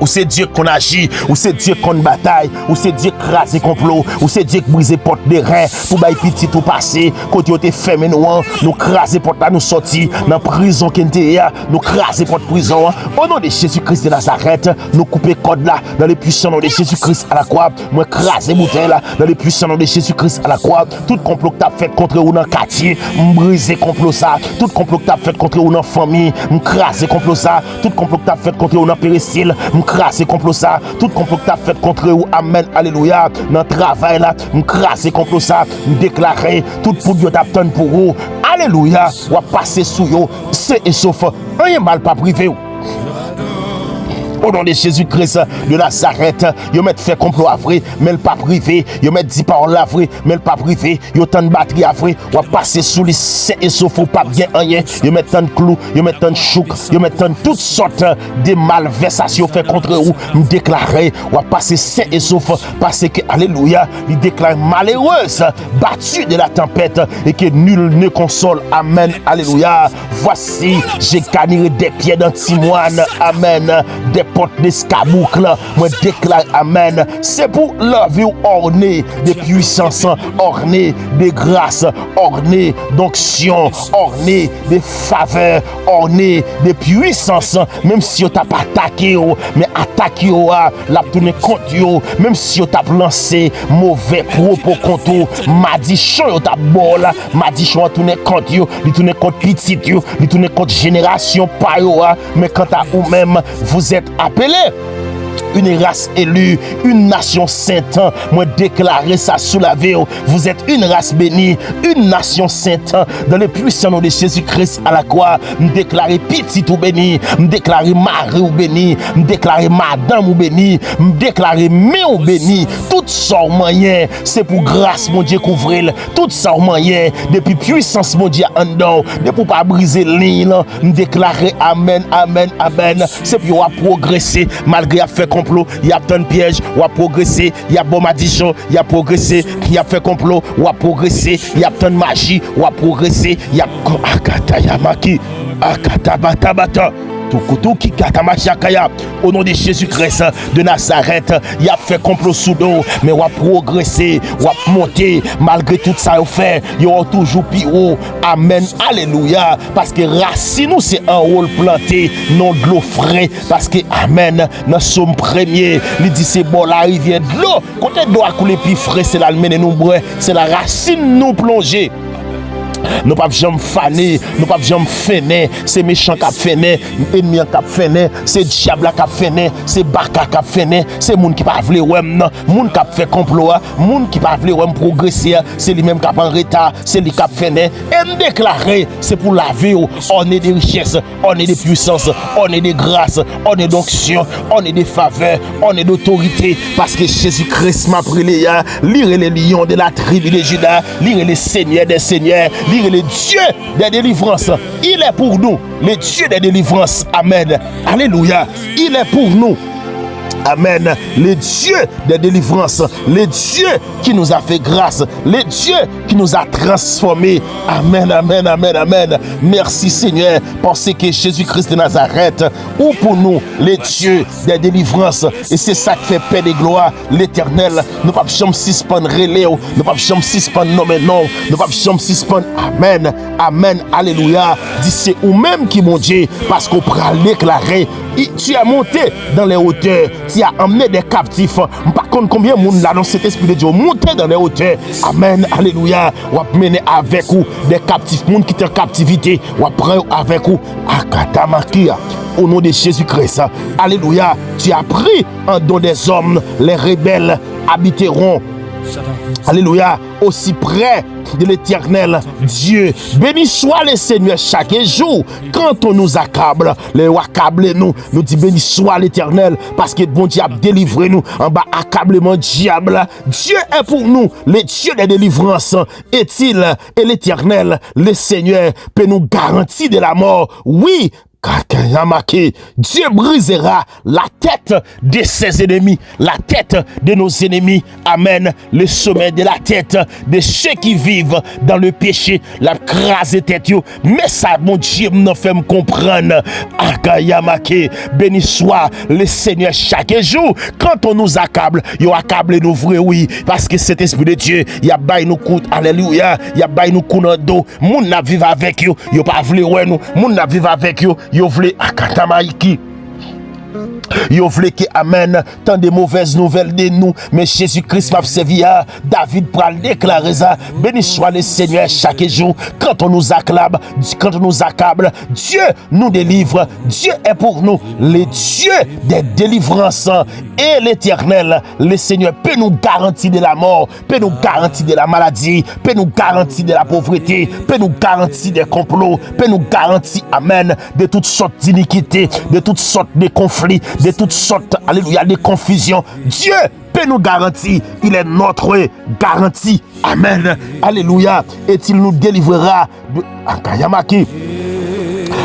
Ou c'est Dieu qu'on agit, ou c'est Dieu qu'on bataille, ou c'est Dieu qui crase complot, ou c'est Dieu qui brise porte des reins pour bailler petit tout passer. Quand tu es fermé nous craser porte là nous sortir dans prison qui était nous craser porte prison. Au nom de Jésus-Christ de Nazareth, nous couper code là dans le puissant nom de Jésus-Christ à la croix. Moi craser bouteille là dans le puissant nom de Jésus-Christ à la croix. Tout complot que tu as fait contre vous dans quartier, briser complot ça. Tout complot que tu as fait contre vous dans famille, craser complot ça. Tout complot que tu as fait contre vous dans péricile, craser complot ça, tout complot que t'as fait contre vous, amen, alléluia, dans le travail là, craser complot ça, déclarer, tout pour Dieu t'attend pour vous, alléluia, ou à passer sous vous, c'est et sauf, rien mal pas privé. Au nom de Jésus-Christ de Nazareth, yo met fait complot à vrai, mais pas privé, yo met 10 paroles à vrai, mais pas privé, yo tant de batterie à vrai, ou passer sous les saints et sauf ou pas bien rien, yo met tant de clous, yo met tant de chouk, yo met tant de toutes sortes de malversations fait contre vous, me déclarer, ou passer saint et sauf, parce que, alléluia, il déclare malheureuse, battue de la tempête, et que nul ne console, amen, alléluia. Voici, j'ai gagné des pieds d'antimoine, amen, des portes d'escaboucle, moi déclare amen, c'est pour la vie ornée de puissance, ornée de grâce, ornée d'onction, ornée de faveur, ornée de puissance, même si on t'a pas attaqué, mais attaqué la tourné contre yo, même si on t'a lancé mauvais propos contre yo, m'a dit chon t'a bol, m'a dit chon tourné contre yo, il tourné contre petit yo, il tourné contre génération pa yo, mais quant à vous même vous êtes appelés une race élue, une nation sainte. Moi déclarer ça sous la vie. Vous êtes une race bénie, une nation sainte. Dans le puissant nom de Jésus-Christ à la croix, me déclarer petit ou béni, me déclarer mari ou béni, me déclarer madame ou béni, me déclarer mé ou béni. Tout ça moyen, c'est pour grâce mon Dieu couvrir. Tout ça moyen, depuis puissance mon Dieu en dedans, depuis pas briser ligne, me déclarer amen, amen, amen. C'est pour progresser malgré faire complot, y a tant de pièges, ou a progressé, y a bon madichon, y a progressé, y a fait complot, ou a progressé, y a tant de magie, ou a progressé, y a akata yamaki, akata batabata. Au nom de Jésus-Christ de Nazareth, il a fait complot sous dos, mais on a progressé, on a monté, malgré tout ça, on fait, il y a toujours plus haut. Amen, alléluia. Parce que racine, c'est un rôle planté, non de l'eau frais. Parce que, amen, nous sommes premiers. Il dit, c'est bon, la rivière de l'eau. Quand elle doit couler plus frais, c'est la mène nous boire, c'est la racine nous plonger. Nous pas jamais faner, nous pas jamais feiner, c'est méchant qui feiner, ennemi qui feiner, c'est diable qui feiner, c'est baka qui feiner, c'est moun qui pas vle ouais non, moun qui fait complot, moun qui pas vle ouais progresser, c'est lui même qui en retard, c'est lui qui feiner et me déclarer, c'est pour la vie, on est des richesses, on est des puissances, on est des grâces, on est d'onction, on est des faveurs, on est d'autorité parce que Jésus-Christ m'a prié, lire les lions de la tribu de Juda, lire les seigneurs des seigneurs, lire le Dieu des délivrances. Il est pour nous, le Dieu des délivrances. Amen. Alléluia. Il est pour nous. Amen. Le Dieu des délivrances, le Dieu qui nous a fait grâce, le Dieu qui nous a transformés. Amen, amen, amen, amen. Merci Seigneur, parce que Jésus-Christ de Nazareth, ou pour nous, le Dieu des délivrances. Et c'est ça qui fait paix de gloire, l'Éternel. Nous ne pouvons pas suspendre relais, nous ne pouvons pas suspendre non, mais non, nous ne pouvons pas suspendre. Amen, amen, alléluia. Dis c'est ou même qui mon Dieu, parce qu'on peut l'éclairer. Tu as monté dans les hauteurs, tu as emmené des captifs. Par contre, combien de monde là dans cet esprit de Dieu monté dans les hauteurs. Amen, alléluia. Ou a mené avec vous des captifs, monde qui est en captivité, ou a pris avec vous. Akatamakia. Au nom de Jésus-Christ, alléluia. Tu as pris en don des hommes, les rebelles habiteront. Alléluia, aussi près de l'Éternel Dieu. Béni soit le Seigneur chaque jour. Quand on nous accable, les accable nous dit béni soit l'Éternel parce que bon Dieu a délivré nous en bas accablement diable. Dieu est pour nous, le Dieu des délivrances est-il et l'Éternel, le Seigneur peut nous garantir de la mort. Oui, Dieu brisera la tête de ses ennemis, la tête de nos ennemis. Amen. Le sommet de la tête de ceux qui vivent dans le péché, la crase tête. Mais ça, mon Dieu, nous fait me comprendre. Akayamake, béni soit le Seigneur chaque jour. Quand on nous accable, il accable nous vrai, oui, parce que cet esprit de Dieu, il a bail nous coûte, alléluia, il a bail nous coup dans dos. Moun n'a vivre avec you, il pas vle ouais nous, moun n'a vivre avec you. Yo vle akatamaiki. Yo vle que amen tant de mauvaises nouvelles de nous mais Jésus-Christ m'a servi à David pour déclarer ça. Béni soit le Seigneur chaque jour quand on nous acclame, quand on nous accable, Dieu nous délivre. Dieu est pour nous le Dieu des délivrances et l'Éternel, le Seigneur peut nous garantir de la mort, peut nous garantir de la maladie, peut nous garantir de la pauvreté, peut nous garantir des complots, peut nous garantir amen de toutes sortes d'iniquités, de toutes sortes de conflits, de toutes sortes, alléluia, de confusions. Dieu peut nous garantir, il est notre garantie. Amen, alléluia. Et il nous délivrera de Akayamaki,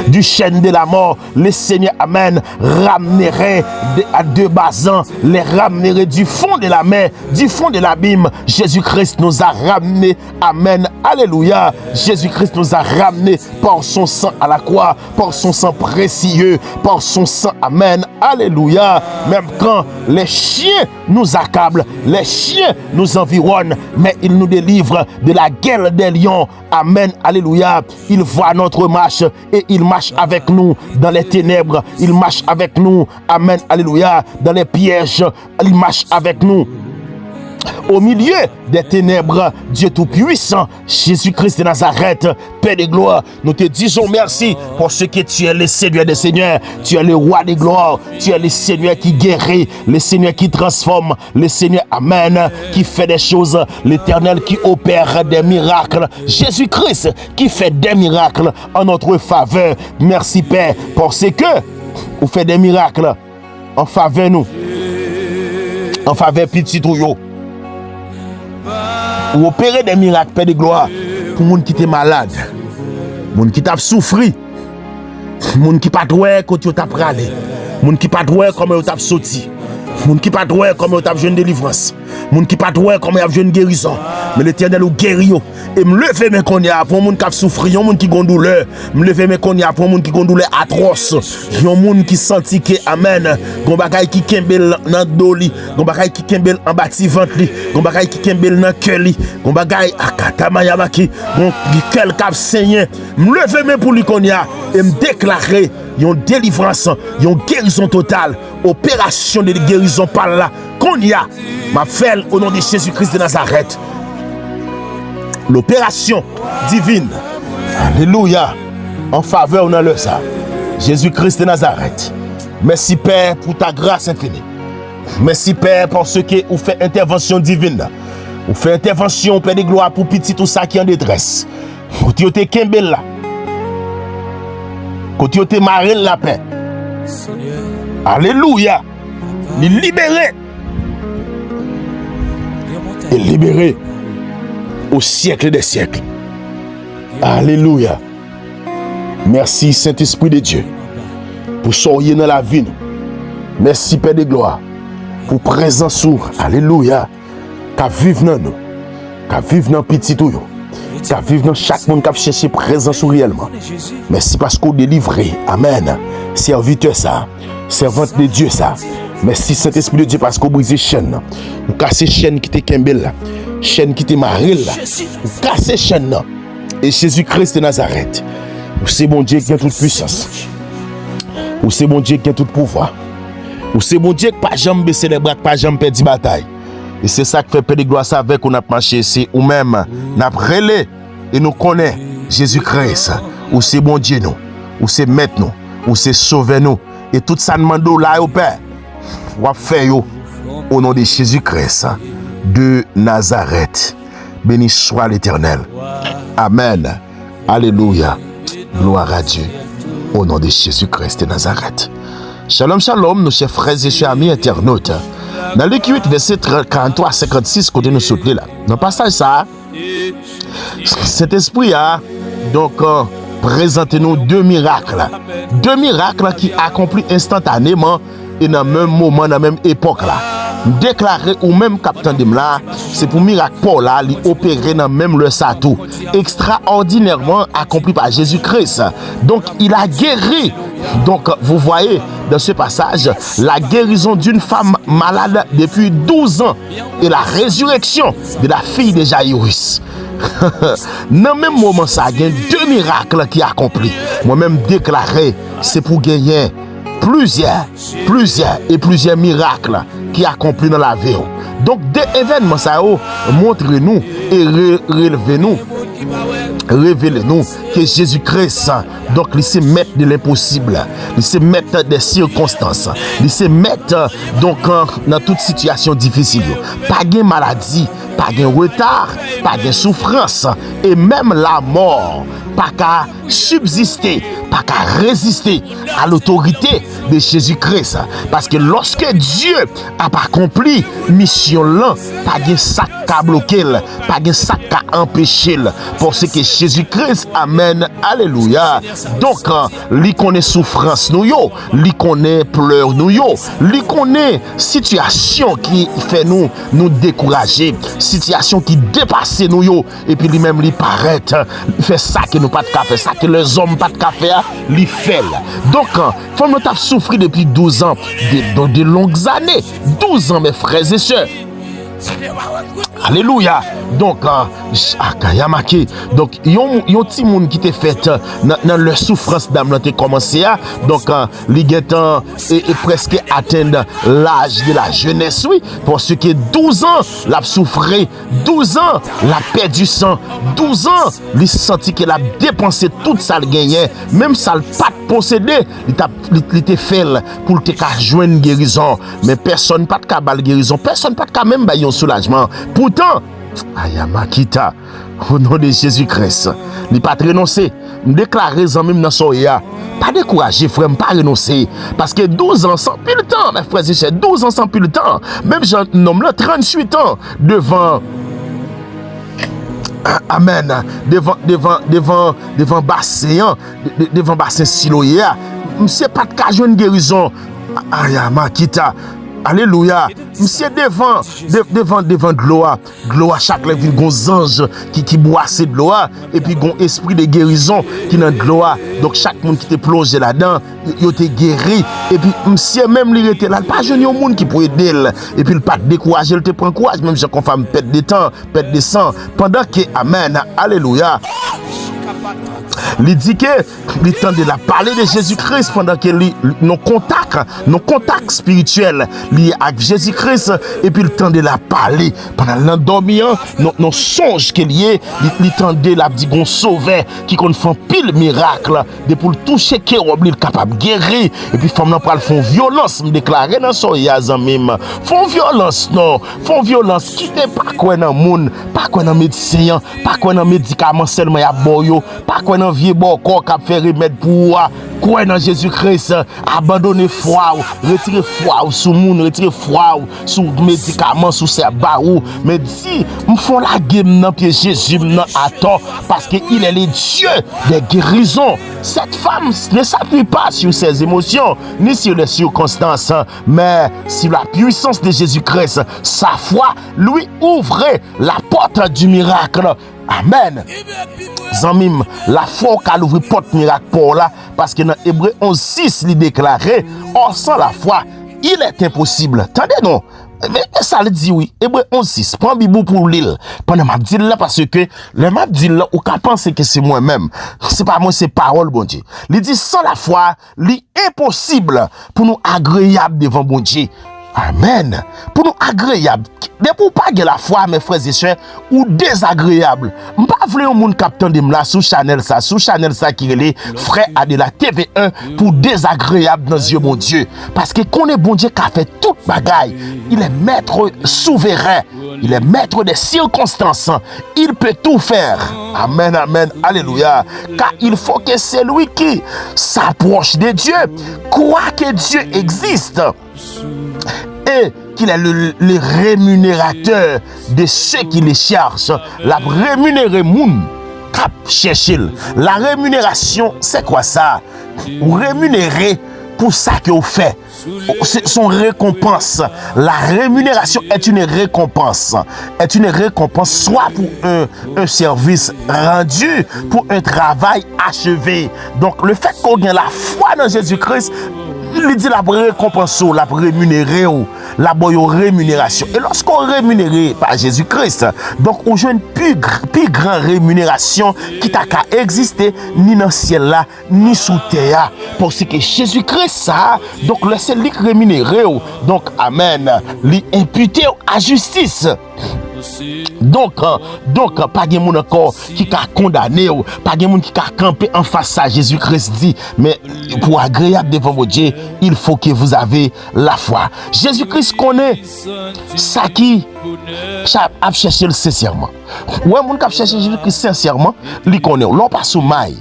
du chêne de la mort. Le Seigneur, amen, ramènerait à deux basins, les ramènerait du fond de la mer, du fond de l'abîme. Jésus-Christ nous a ramenés, amen, alléluia. Jésus-Christ nous a ramenés par son sang à la croix, par son sang précieux, par son sang, amen, alléluia. Même quand les chiens nous accablent, les chiens nous environnent, mais il nous délivre de la guerre des lions, amen, alléluia. Il voit notre marche et il marche avec nous dans les ténèbres, il marche avec nous, amen, alléluia, dans les pièges, il marche avec nous. Au milieu des ténèbres, Dieu Tout-Puissant, Jésus-Christ de Nazareth, Père de gloire, nous te disons merci pour ce que tu es le Seigneur des Seigneurs, tu es le Roi des gloires, tu es le Seigneur qui guérit, le Seigneur qui transforme, le Seigneur, amen, qui fait des choses, l'Éternel qui opère des miracles, Jésus-Christ qui fait des miracles en notre faveur. Merci Père, pour ce que vous faites des miracles en faveur nous, en faveur petit trouillot. Ou opérer des miracles, Père de gloire, pour les gens qui étaient malades, les gens qui ont souffert, les gens qui n'ont pas droit quand ils ont parlé, les gens qui n'ont pas droit comment ils ont sorti, Moun qui pas droit comme on a besoin de délivrance. Moun qui pas droit comme on a besoin de guérison. Mais l'Éternel ou guéri yo. Et me lever mes qu'on y a pour moun qui souffrir, moun qui gon douleur. Me lever mes qu'on y a pour moun qui gon douleur atroce. Yon moun qui senti que amen. Gon bagay qui kembel nan doli, gon bagay qui kembel en bati ventre li, gon bagay qui kembel nan cœur li, gon bagay akatama yamaki, gon cœur k'ap saigné. Me lever mes pour lui qu'on y a et me déclarer yon délivrance, yon guérison totale, opération de guérison par là, qu'on y a, ma fait au nom de Jésus-Christ de Nazareth. L'opération divine, alléluia, en faveur dans le ça. Jésus-Christ de Nazareth. Merci Père pour ta grâce infinie. Merci Père pour ce que vous fait intervention divine. Vous fait intervention, Père de gloire, pour petit tout ça qui est en détresse. Côté te kembel là. Côté te marel la paix. Alléluia. Il libéré. Et libéré au siècle des siècles. Alléluia. Merci Saint-Esprit de Dieu pour soyez dans la vie. Merci Père de gloire pour présence sur. Alléluia. Qu'à vivre dans nous. Qu'à vivre dans petit tout. Qu'à vivre dans chaque monde qui a cherché présence réellement. Merci parce qu'on délivré. Amen. Serviteur ça. Servante de Dieu ça. Merci Saint-Esprit de Dieu parce qu'on brise chaîne. Ou casse chaîne qui te kembel. Chaîne qui te maril. Ou casse chaîne. Et Jésus-Christ de Nazareth. Ou c'est bon Dieu qui a toute puissance. Ou c'est bon Dieu qui a tout pouvoir. Ou c'est bon Dieu qui pas jamais baisser les bras, pas jamais perdre bataille. Et c'est ça qui fait Père de gloire ça avec on a marché, c'est ou même n'a relé et nous connaît Jésus-Christ. Ou c'est bon Dieu nous, ou c'est maître nous, ou c'est sauver nous et tout ça demande là au Père. On va faire au nom de Jésus-Christ de Nazareth. Béni soit l'Éternel. Amen. Alléluia. Gloire à Dieu. Au nom de Jésus-Christ de Nazareth. Shalom, shalom, nos chers frères et chers amis internautes. Dans Luc 8, verset 43 à 56, côté nous soutenons là. Dans le passage ça, cet esprit a donc présenté nous deux miracles. Deux miracles qui accomplis instantanément et dans le même moment, dans la même époque là. Déclaré ou même capitaine de là, c'est pour miracle Paul là, lui opérer dans même le satou, extraordinairement accompli par Jésus-Christ. Donc il a guéri. Donc vous voyez dans ce passage la guérison d'une femme malade depuis 12 ans et la résurrection de la fille de Jairus. Dans le même moment ça, il y a deux miracles qui accomplis. Moi-même déclaré, c'est pour gagner plusieurs miracles qui accomplis dans la vie. Donc des événements ça montrez-nous et relevez-nous. Révélez-nous que Jésus-Christ, donc il se met de l'impossible, il se met des circonstances, il se met donc dans toute situation difficile. Pas de maladie, pas de retard, pas de souffrance et même la mort, pas qu'à subsister, pas qu'à résister à l'autorité de Jésus-Christ. Parce que lorsque Dieu a accompli mission là, pas de sac à bloquer, pas de sac à empêcher. Parce que Jésus-Christ amène, alléluia. Donc, lui connaît souffrance nous yo, lui connaît pleurs nous yo, lui connaît situation qui fait nous décourager, situation qui dépasse nous yo, et puis lui-même lui paraît, fait ça que nous pas de café, ça que les hommes pas de café, lui fait. Donc, faut nous t'as souffert depuis 12 ans, de longues années, 12 ans mes frères et sœurs. Alléluia. Donc Yamaki, donc yon ti moun qui te fait dans leur souffrance d'âme te commencé donc li getan et presque atteindre l'âge de la jeunesse oui parce que 12 ans l'a souffré, 12 ans l'a perdu sang, 12 ans li senti qu'il a dépensé tout ça le gagné, même ça le pas possédé, il te fait pour te joindre guérison, mais personne pas de cabal guérison, personne pas de même ba yon soulagement. Pourtant, Ayamakita, au nom de Jésus-Christ, il pas renoncer. Déclarer même dans soya. Pas décourager, frère, pas renoncer. Parce que 12 ans sans plus le temps, mes frères et sœurs, 12 ans sans plus le temps. Même j'en nomme là 38 ans devant. Amen. Devant bassin, devant bassin Siloya. C'est pas de cas une guérison. Ayamakita. Alléluia. Monsieur devant de l'eau, chaque lèvre gon ange qui boisse de l'eau et puis gon esprit de guérison qui dans de l'eau. Donc chaque monde qui te plongé là-dedans, il était guéri et puis monsieur même il était là, pas jeune monde qui pour aider et puis il pas décourager, il te prend courage même si qu'on femme pète des temps, pète des sang pendant que amen. Alléluia. Il dit que il temps de la parler de Jésus-Christ pendant que nos contacts spirituels liés avec Jésus-Christ et puis le temps de la parler pendant l'endormissement nos songes qu'il y est il temps de la dit gon sauver qui qu'on fait pile miracle de pour le toucher qui est capable guérir et puis femme nan pral font violence me déclarer dans son yazamim font violence non font violence qui t'es pas quoi dans monde pas quoi dans médecin pas quoi dans médicament seulement y a boyo pas quoi dans vieux bon corps qui fait remède pour quoi dans Jésus-Christ abandonner foi retirer foi sous monde retirer foi sous médicaments sous ces barou mais si me font la game dans pied Jésus non attends parce que il est le Dieu des guérisons. Cette femme ne s'appuie pas sur ses émotions ni sur les circonstances mais sur la puissance de Jésus-Christ. Sa foi lui ouvrait la porte du miracle. Amen. Zamim, la foi qu'elle ouvre porte miracle pour là parce que dans Hébreux 11:6 il déclarait sans la foi il est impossible. Attendez non. Mais ça le dit oui. Hébreux 11:6. Prends Bible pour l'île. Pendant m'a dit là parce que le m'a dit là ou qu'à penser que c'est moi-même. C'est pas moi, c'est parole bon Dieu. Il dit sans la foi, il impossible pour nous agréable devant bon Dieu. Amen. Pour nous agréable. De pour pas de la foi mes frères et sœurs ou désagréable. M'pas vle un monde captant de là sous channel ça qui est frère à de la TV1 pour désagréable dans yeux mon Dieu parce que qu'on est bon Dieu qui a fait toute bagaille. Il est maître souverain. Il est maître des circonstances. Il peut tout faire. Amen, amen, alléluia. Car il faut que celui qui s'approche de Dieu croit que Dieu existe et qu'il est le rémunérateur de ceux qui les cherchent. La rémunérer moun cap chercher. La rémunération, c'est quoi ça? Ou rémunérer pour ça que vous faites. C'est son récompense. La rémunération est une récompense. Est une récompense soit pour un service rendu, pour un travail achevé. Donc le fait qu'on ait la foi dans Jésus-Christ, il dit la récompense, la rémunérer, la rémunération. Et lorsqu'on rémunéré par Jésus-Christ, donc on joue une plus grande rémunération qui t'a qu'à exister ni dans le ciel là, ni sous terre. Parce que Jésus-Christ ça, donc le seul qui rémunéré, donc amen, lui imputé à justice. Donc pas de monde encore qui a condamné ou pas de monde qui a campé en face à Jésus-Christ dit mais pour agréable devant votre Dieu il faut que vous avez la foi. Jésus-Christ connaît ça qui a cherché sincèrement. Ouais monde qui a cherché Jésus-Christ sincèrement, il connaît. L'on pas sous maille.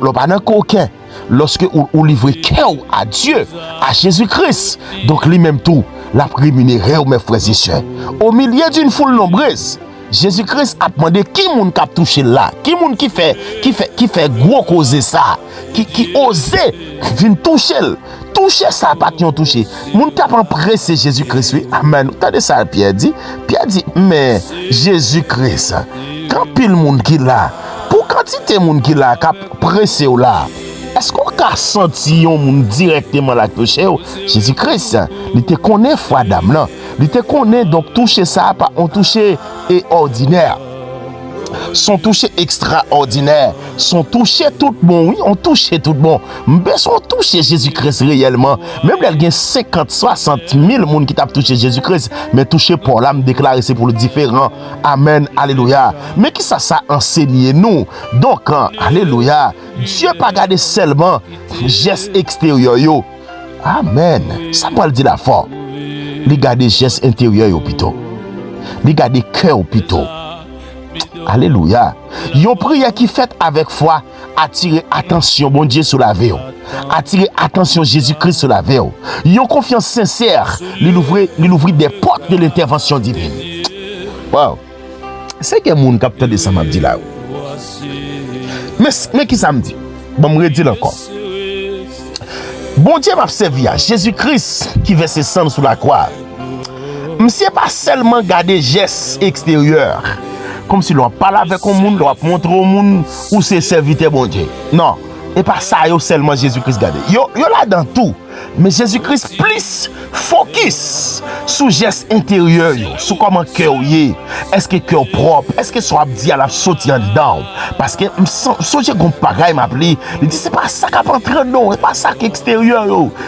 L'on pas dans coquin. Lorsque vous livrez cœur à Dieu, à Jésus-Christ, donc lui-même tout la rémunéré mes frères et sœurs. Au milieu d'une foule nombreuse, Jésus-Christ a demandé qui moun qui a touché là, qui moun qui fait gros causer ça, qui osait venir toucher ça pas qui ont touché. Moun qui a pressé Jésus-Christ, oui, amen. Regardez ça Pierre dit, mais Jésus-Christ, quand pile moun qui là, pour quantité moun qui là, qui a pressé là, est-ce qu'on a senti un monde directement la toucher? Jésus-Christ, il te connaît foi d'âme là. Il te connaît donc toucher ça pas on toucher et ordinaire. Son toucher extraordinaire, son toucher tout bon, oui, on touche tout bon. Mais son toucher Jésus-Christ réellement, même il y a 50, 60 000 monde qui t'a touché Jésus-Christ, mais touché pour l'âme déclaré c'est pour le différent. Amen, alléluia. Mais qui ça enseigné nous? Donc, alléluia, Dieu pas garder seulement geste extérieur yo. Amen. Ça peut le dire la foi. Il garder geste intérieur yo plutôt. Il garder cœur plutôt. Alléluia. Yon prière qui fait avec foi attirer attention bon Dieu sur la vie. Attirer attention Jésus-Christ sur la vie. Yon confiance sincère, il ouvrir des portes de l'intervention divine. Wow. C'est que moun capteur de ça m'a dit là. Mais qui ça me dit? Bon me redire encore. Bon Dieu m'a servi à Jésus-Christ qui versait sang sous la croix. Monsieur pas seulement garder gestes extérieurs, comme si l'on parle avec un monde, l'on montre au monde où c'est serviteur bon Dieu. Non, et pas ça yo seulement Jésus-Christ garder. Yo là dans tout. Mais Jésus-Christ plus focus sur gestes intérieurs, sur comment cœur est. Est-ce que cœur propre? Est-ce que soit dit à la sortie en dedans? Parce que si j'ai un pareil m'appelé, il dit c'est pas ça qui a entré dedans, c'est pas ça qui est extérieur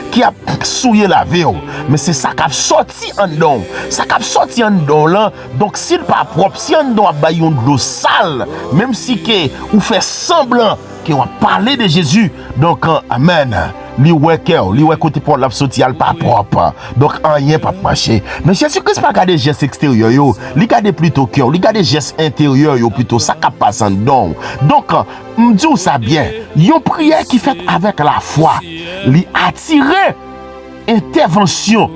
qui a souillé la vie, mais c'est ça qui a sorti en dedans. Ça qui a sorti en dedans là. Donc s'il pas propre, si on doit bailler de l'eau sale, même si que ou fait semblant qu'on va parler de Jésus, donc amen. Li wè côté pour la social pas propre. Donc rien pas marcher. Mais Jésus-Christ pas garder gestes extérieurs yo, li garder plutôt cœur, li garder gestes intérieurs yo plutôt ça qui passe en dedans. Donc m'dou ça bien, yon prière qui fait avec la foi, li attirer intervention.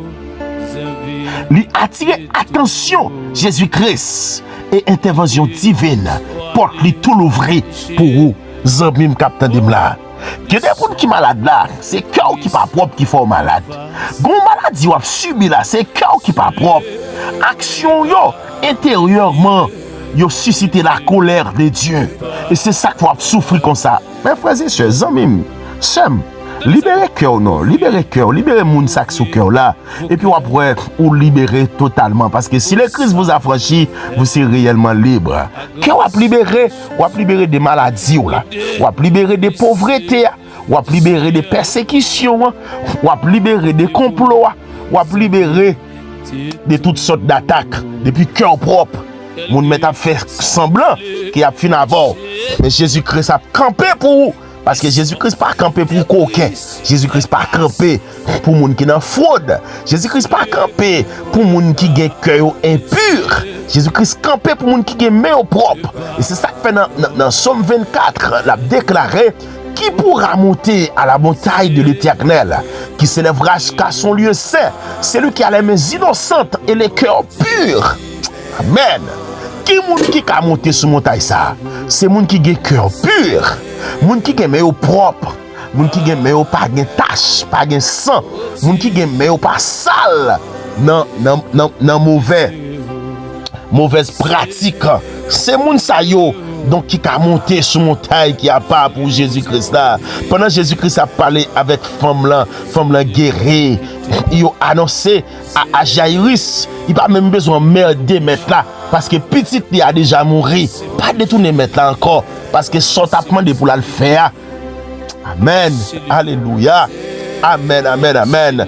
Li attirer attention Jésus-Christ et intervention divine porte li tout l'ouvrir pour vous. Zambim captain de là. Que des gens qui sont malades là, c'est cœur qui pas propre qui fait malade. Gon maladie ou subi là, c'est cœur qui pas propre. Action yo intérieurement, yo suscité la colère de Dieu. Et c'est ça qu'il faut souffrir comme ça. Mes frères et sœurs, zamim, sem, libérez cœur non, libérez moun sac sous cœur là. Et puis après, ou libérer totalement. Parce que si le Christ vous a franchi, vous serez réellement libre. Cœur va libérer des maladies là. Va libérer des pauvretés. Va libérer des persécutions. Va libérer des complots. Va libérer de toutes sortes d'attaques. Depuis cœur propre. Moun met a fait semblant qu'il a fini avant. Mais Jésus-Christ a campé pour vous. Parce que Jésus-Christ pas campé pour coquin. Jésus-Christ pas campé pour moun qui n'a fraude. Jésus-Christ pas campé pour moun qui gen cœur impur. Jésus-Christ campé pour moun qui gen main propre. Et c'est ça que fait dans Somme 24, l'a déclaré, qui pourra monter à la montagne de l'Éternel, qui s'élèvera jusqu'à son lieu saint. C'est lui qui a les mains innocentes et les cœurs purs. Amen. Qui moun qui a monté sur montagne ça? C'est moun qui a cœur pur. Moun qui a main propre. Moun qui a main pas de tache, pas de sang. Moun qui a main pas sale. Non mauvaise pratique. C'est moun sa yo. Donc qui a monté sur montagne qui a pas pour Jésus-Christ là. Pendant Jésus-Christ a parlé avec femme là guérie, il a annoncé à Jairus, il pas même besoin merder mettre là parce que petit il a déjà mouru, pas détourner mettre là encore parce que son tapement de pour la le faire. Amen. Alléluia. Amen, amen, amen.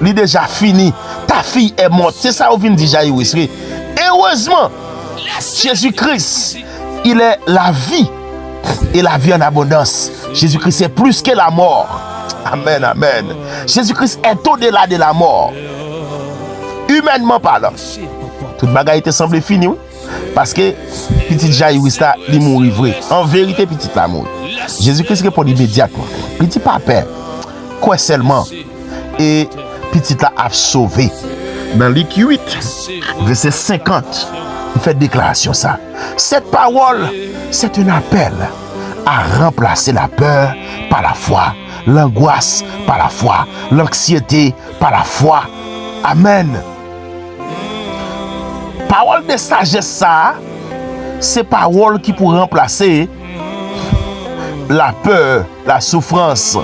Il déjà fini. Ta fille est morte. C'est ça où vient dire Jairus. Heureusement, Jésus-Christ, il est la vie et la vie en abondance. Jésus-Christ est plus que la mort. Amen, amen. Jésus-Christ est au-delà de la mort. Humainement parlant. Toute bagaille était semblé fini. Oui? Parce que petit Jairus là, il mourit vrai. En vérité, petit la mort. Jésus-Christ répond immédiatement. Petit papa, quoi seulement? Et petit là a sauvé. Dans Luc 8, verset 50, il fait déclaration ça. Cette parole, c'est un appel à remplacer la peur par la foi, l'angoisse par la foi, l'anxiété par la foi. Amen. Parole de sagesse ça, c'est parole qui pour remplacer la peur, la souffrance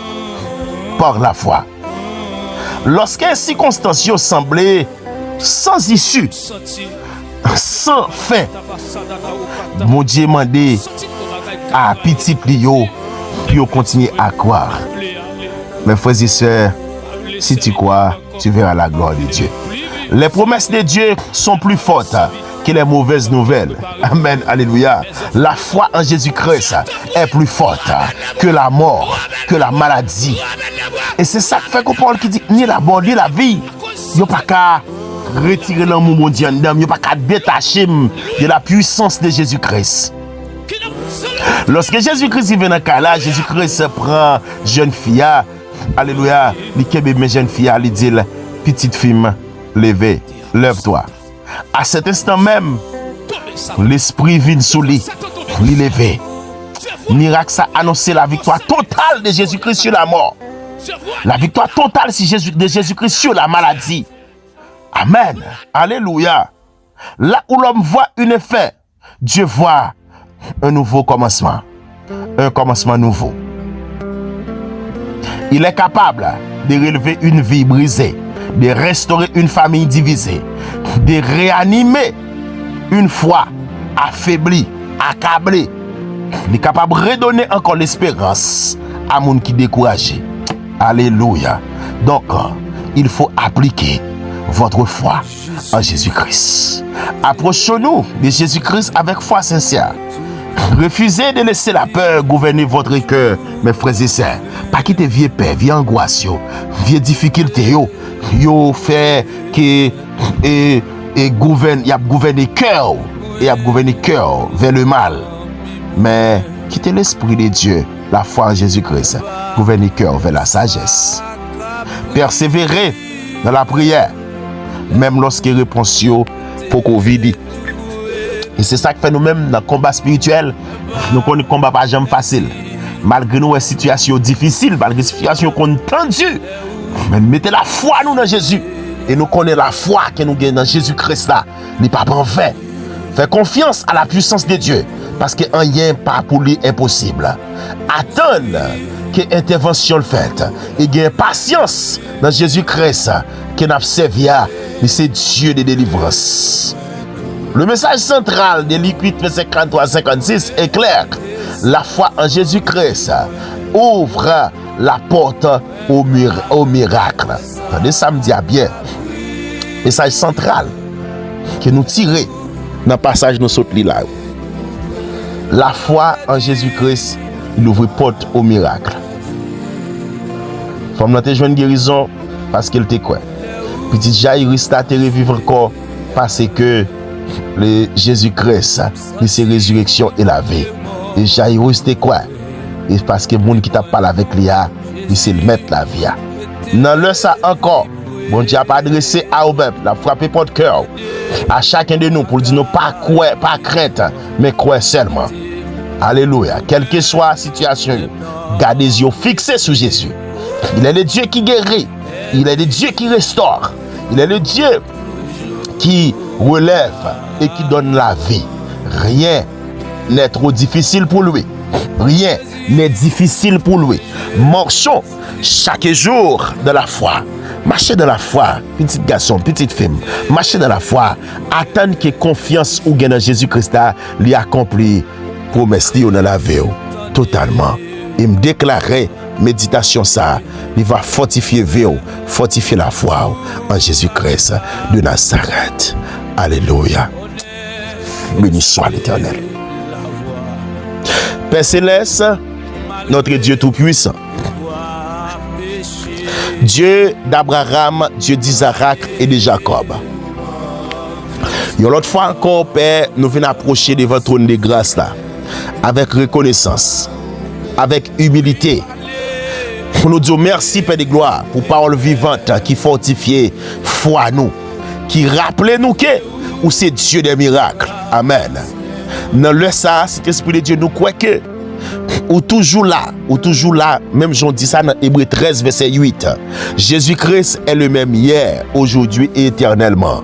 par la foi. Lorsqu'une circonstance semblait sans issue, sans fin, mon Dieu m'a dit à petit Lio, puis on continue à croire. Mes frères et sœurs, si tu crois, tu verras la gloire de Dieu. Les promesses de Dieu sont plus fortes que les mauvaises nouvelles. Amen, alléluia. La foi en Jésus-Christ est plus forte que la mort, que la maladie. Et c'est ça qui fait que Paul qui dit, ni la mort, ni la vie, il n'y a pas qu'à retirer l'amour mondial, il n'y a pas qu'à détacher de la puissance de Jésus-Christ. Lorsque Jésus-Christ vient dans le cas là, Jésus-Christ prend jeune fille, alléluia, il dit, mes jeunes filles, il dit, petite fille, levez, lève-toi. À cet instant même, l'esprit vient sous lui, il levé. Miracle ça annonçait la victoire totale de Jésus-Christ sur la mort. La victoire totale de Jésus-Christ sur la maladie. Amen. Alléluia. Là où l'homme voit une fin, Dieu voit un nouveau commencement. Un commencement nouveau. Il est capable de relever une vie brisée, de restaurer une famille divisée, de réanimer une foi affaiblie, accablée. Il est capable de redonner encore l'espérance à monde qui est découragé. Alléluia. Donc, il faut appliquer votre foi en Jésus-Christ. Approchons-nous de Jésus-Christ avec foi sincère. Refusez de laisser la peur gouverner votre cœur, mes frères et sœurs. Pas quitter vieux peur, vieux angoisse, vieux difficulté, yo fait que y a gouverné cœur et a gouverné cœur vers le mal. Mais quittez l'esprit de Dieu, la foi en Jésus-Christ, gouverner cœur vers la sagesse. Persévérez dans la prière, même lorsque réponse pour Covid. Et c'est ça que fait nous-mêmes dans le combat spirituel. Nous connaissons le combat pas jamais facile. Malgré nos situations difficiles, malgré les situations qu'on tendues, mais mettez la foi nous dans Jésus. Et nous connaissons la foi que nous gagnons dans Jésus-Christ là. n'est pas en fait. Fais confiance à la puissance de Dieu. Parce que rien pas pour lui impossible. Attendre que l'intervention le faite. Et gagne patience dans Jésus-Christ. Qui n'a servi à. C'est Dieu de délivrance. Le message central de Luc 8, verset 53-56 est clair. La foi en Jésus-Christ ouvre la porte au miracle. Attendez, ça me dit bien. Message central que nous tirons dans le passage de nos autres là. La foi en Jésus-Christ, il ouvre porte au miracle. Femme n'a pas joué une guérison parce qu'elle te quoi. Petit Jairus t'a revivre encore parce que le Jésus-Christ, c'est résurrection et la vie. Et Jairus te quoi? Et parce que le monde qui t'a parlé avec lui, c'est le maître la vie. Dans le ça encore, bon Dieu a pas adressé à eux-mêmes, la frappé porte cœur à chacun de nous pour dire non pas quoi, pas crainte, mais quoi seulement. Alléluia. Quelle que soit la situation, gardez les yeux fixés sur Jésus. Il est le Dieu qui guérit. Il est le Dieu qui restaure. Il est le Dieu qui relève et qui donne la vie. Rien n'est trop difficile pour lui. Rien n'est difficile pour lui. Marchons chaque jour de la foi. Marchez dans la foi, petit garçon, petite fille. Marchez dans la foi. Attendre que confiance ou gain dans Jésus-Christ lui accomplit promesse dans la vie totalement. Et me déclarer méditation ça, il va fortifier vie, fortifier la foi en Jésus-Christ de Nazareth. Alléluia. Béni soit l'Éternel. Père Céleste, notre Dieu Tout-Puissant, Dieu d'Abraham, Dieu d'Isaac et de Jacob. Une autre fois encore, Père, nous venons approcher de votre trône de grâce là, avec reconnaissance, avec humilité. Pour nous dire merci, Père de gloire, pour parole vivante qui fortifie foi nous, qui rappelle nous que ou c'est Dieu des miracles. Amen. Dans le ça, cet esprit de Dieu nous croit que ou toujours là, même j'en dis ça dans Hébreux 13, verset 8. Jésus-Christ est le même hier, aujourd'hui et éternellement.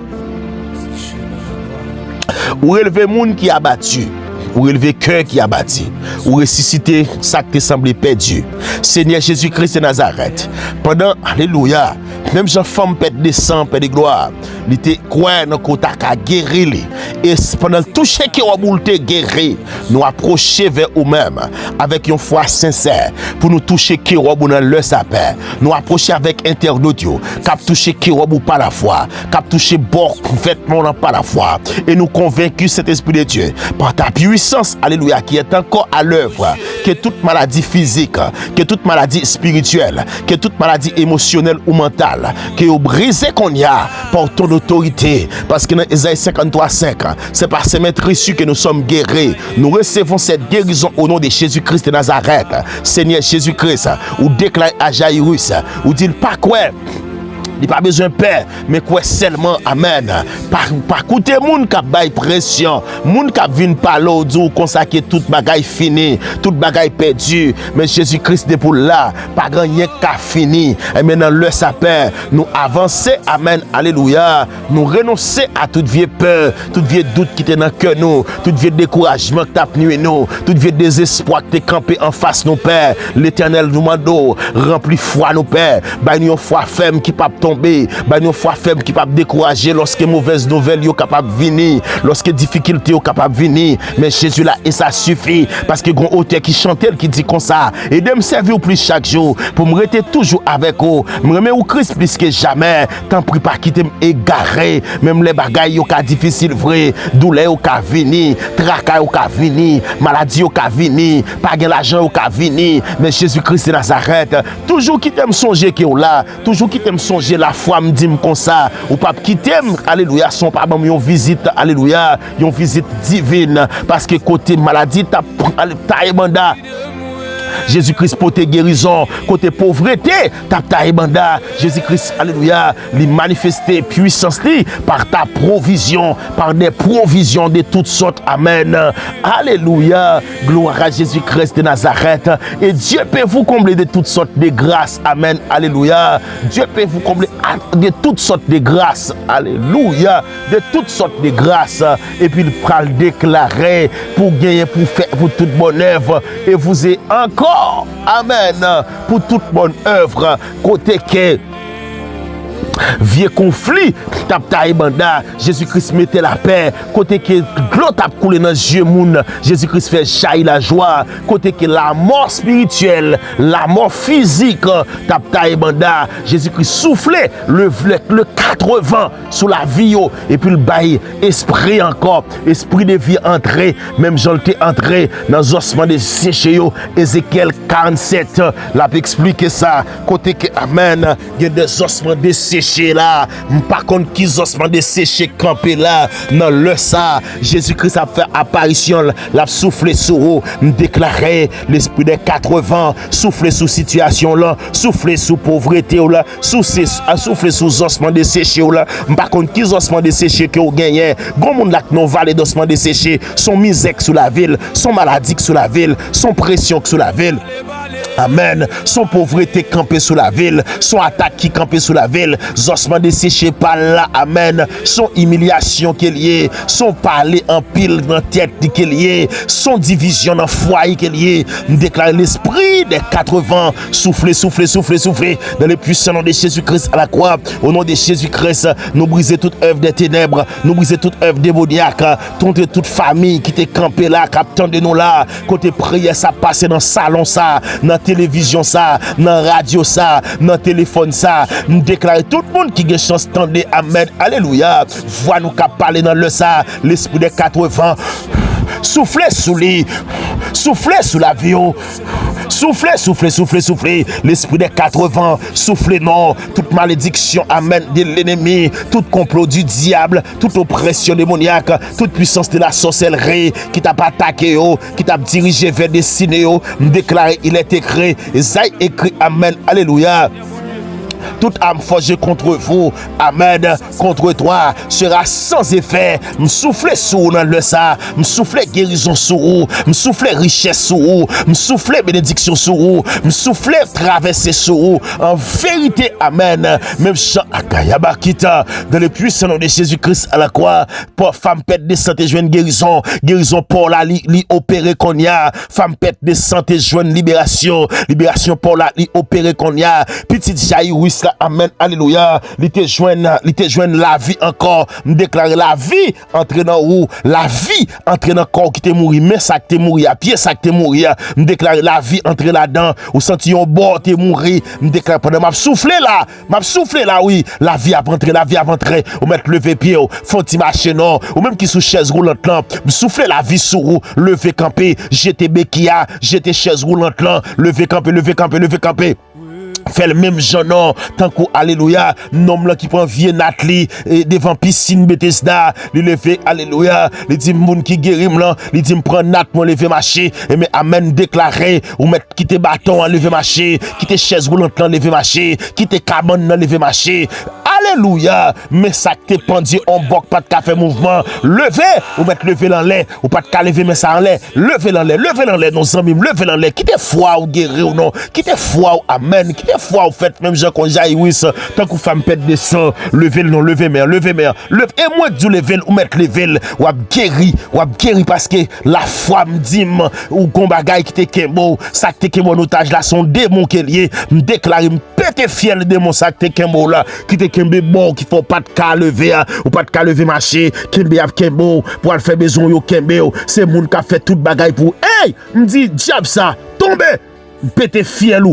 Ou relever monde qui a battu, ou relever cœur qui a battu, ou ressusciter ça qui te semblait perdu. Seigneur Jésus-Christ de Nazareth, pendant, alléluia, même jean femme pète de sang, pète de gloire, il était quoi dans côté à guérir. Et pendant toucher qui a boulté guérir, nous approcher vers nous-mêmes avec une foi sincère pour nous toucher qui a dans le sapin. Nous approcher avec internaute cap toucher qui a pas la foi, cap toucher bord vêtement pas la foi et nous convaincus cet esprit de Dieu par ta puissance, alléluia, qui est encore à l'œuvre, que toute maladie physique, que toute maladie spirituelle, que toute maladie émotionnelle ou mentale, que vous brisez qu'on y a par ton autorité, parce que dans Isaïe 53:5, c'est par ces maîtres issus que nous sommes guéris. Nous recevons cette guérison au nom de Jésus-Christ de Nazareth. Seigneur Jésus-Christ, ou déclare à Jairus, ou dit pas quoi. il pas besoin peur, mais quoi seulement amen. Par côté moun qui bail pression, moun qui vinn parler au Dieu comme ça que toute bagaille fini, toute bagaille perdu, mais Jésus-Christ est pour là, pas grand rien qu'a fini. Et maintenant le sapin, nous avancer amen, alléluia, nous renoncer à toute vieille peur, toute vieille doute qui était dans le cœur nous, toute vieille découragement qui t'a nuit nous, toute vieille désespoir qui t'est campé en face nos pères. L'Éternel nous mande rempli foi nos pères, bah nous foi ferme qui pas tomber, bah nous foi ferme qui pas décourager lorsque mauvaise nouvelle yo capable venir, lorsque difficulté yo capable venir, mais Jésus là et ça suffit parce que gon auteur qui chantait qui dit comme ça, et de me servir plus chaque jour pour me rester toujours avec vous, me remettre au Christ plus que jamais, tant pris pas quitter égaré, même les bagailles yo ka difficile vrai, douleur yo ka venir, tracas yo ka venir, maladie yo ka venir, pas gain l'argent yo ka venir, mais Jésus-Christ de Nazareth, toujours qui t'aime songer qui est là, toujours qui t'aime songer la foi me dit comme ça, ou pas qui t'aime, alléluia, son pas bon une visite, alléluia, une visite divine, parce que côté maladie t'as mandat. Jésus-Christ pour tes guérisons, côté pauvreté, ta banda, Jésus-Christ, alléluia, lui manifester puissance par ta provision, par des provisions de toutes sortes, amen, alléluia, gloire à Jésus-Christ de Nazareth, et Dieu peut vous combler de toutes sortes de grâces, amen, alléluia, Dieu peut vous combler de toutes sortes de grâces, alléluia, de toutes sortes de grâces, et puis il pourra le déclarer pour gagner, pour faire, pour toute bonne œuvre, et vous êtes encore amen, pour toute bonne œuvre, côté que vieux conflit, banda, Jésus-Christ mettait la paix, côté que l'eau tape coulé dans les yeux moun, Jésus-Christ fait jaillir la joie, côté que la mort spirituelle, la mort physique, banda, Jésus-Christ soufflait le 80 sous la vie, et puis le bail, esprit encore, esprit de vie entré, même Jean t'est entré dans les ossements de séché, Ézéchiel 47, l'a expliqué ça, côté que, amen, il y a des ossements de séché là, par contre qui ossements desséché campé là dans le ça, Jésus-Christ a fait apparition, l'a soufflé sur vous, déclaré l'esprit des 80, soufflé sous situation là, soufflé sous pauvreté là, soufflé sous ossements desséché là, par contre qui ossements desséché que vous gagnez, grand monde là que nos vallées d'ossements desséché, son misère sous la ville, son maladie sous la ville, son pression sous la ville. Amen. Son pauvreté campée sous la ville, son attaque qui campée sous la ville, ossements desséchés par là, amen. Son humiliation qui est liée, son parler en pile dans la tête qui est liée, son division dans le foyer qui est liée. Déclare l'esprit des 80, soufflez, soufflez, soufflez, soufflez, dans le puissant nom de Jésus-Christ à la croix. Au nom de Jésus-Christ, nous briser toute œuvre des ténèbres, nous briser toute œuvre démoniaque, toute famille qui était campée là, captant de nous là, côté prière, ça passe dans le salon, ça, dans télévision ça, dans radio ça, dans téléphone ça, nous déclarer tout le monde qui a chance d'entendre, amen, alléluia, voix nous qu'à parler dans le ça, l'esprit des 80, soufflez sous lui, soufflez sous la vie, soufflez, soufflez, soufflez, soufflez, l'esprit des 80, soufflez non, toute malédiction, amen, de l'ennemi, tout complot du diable, toute oppression démoniaque, toute puissance de la sorcellerie qui t'a pas attaqué, qui t'a dirigé vers des destinées, déclaré, il est écrit, Isaïe écrit, amen, alléluia. Toute âme forgée contre vous, amen, contre toi, sera sans effet. Me souffler sous dans le ça, me souffler guérison sous vous, me souffler richesse sous vous, me souffler bénédiction sous vous, me souffler traverser sous vous. En vérité, amen. Même Jean Akayabakita, dans le puissant nom de Jésus-Christ à la croix, pour femme pète de santé, joine guérison, guérison pour la li opéré qu'on y a, femme pète de santé, joine libération, libération pour la li opéré qu'on y a, petite jaillouisse, amen, alléluia, li te joine la vie encore, me déclarer la vie entre dans où, la vie entre dans corps qui te mouri, mais ça qui te mouri, à pied ça qui te mouri, me déclarer la vie entre là-dedans, ou senti un bord te mouri, me déclarer pendant m'a soufflé là, oui, la vie a rentré, ou mettre lever pied, faut t'y marcher non, ou même qui sous chaise roulante là, me souffler la vie sous vous, lever camper, jeter béquilla, jeter chaise roulante là, lever camper, fait le même genre tant que alléluia nom là qui prend vieux Natli et devant piscine Bethesda il lever alléluia il dit moun qui guérit là il dit me prend nat moi lever marcher et mais amen déclarer ou mettre quitter bâton en lever marcher quitter chaise roulante là lever marcher quitter cabane là lever marcher. Alléluia, mais ça te pendu en boc, pas de café mouvement. Levez, ou mettre lever dans l'air, ou pas de cas lever, mais ça en l'air. Levez dans l'air, nos amis, levez dans l'air. Quittez foi ou guérir ou non. Quittez foi ou amen. Quittez foi ou faites même gens qu'on jaillisse. Tant que femme pète des sangs, levez le non, levez mer. Et moi, du lever ou mettre lever, ou guéri parce que la foi me dit, ou qu'on bagaille qui te kembo, ça te kembo en otage là, son démon qui est lié, me déclare, me pété fiel le démon, ça te kembo là, qui te kembe bon, qui faut pas de cas lever, ou pas de cas lever marché, kembe ap kembo, pour faire besoin yo kembe, c'est moun qui a fait toute bagaille pour, hey, me dit, diable ça, tombe, pété fiel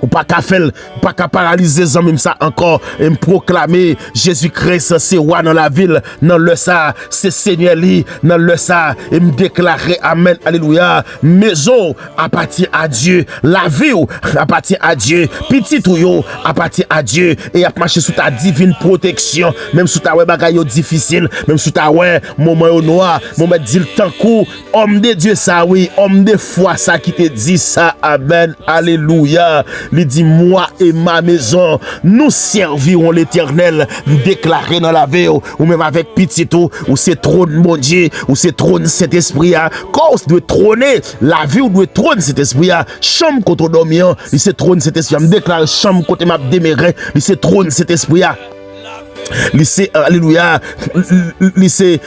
ou pas qu'à faire, pas qu'à paralyser ça même ça encore et me proclamer Jésus-Christ c'est roi dans la ville dans le ça c'est Seigneur li dans le ça et me déclarer amen alléluia maison appartient à Dieu la vie appartient à Dieu petit ou yo appartient à Dieu et a marcher sous ta divine protection même sous ta ouais bagaille difficile même sous ta ouais moment au noir moment dit le temps coup homme de Dieu ça oui homme de foi ça qui te dit ça amen alléluia. Il dit moi et ma maison nous servirons l'Éternel déclaré dans la veille ou même avec petit ou c'est trône mon Dieu ou c'est trône cet esprit cause de trôner la vie ou doit trône cet esprit chambre contre dormir il c'est trône cet esprit me déclare chambre côté m'a déméré il c'est trône cet esprit lycée alléluia lycée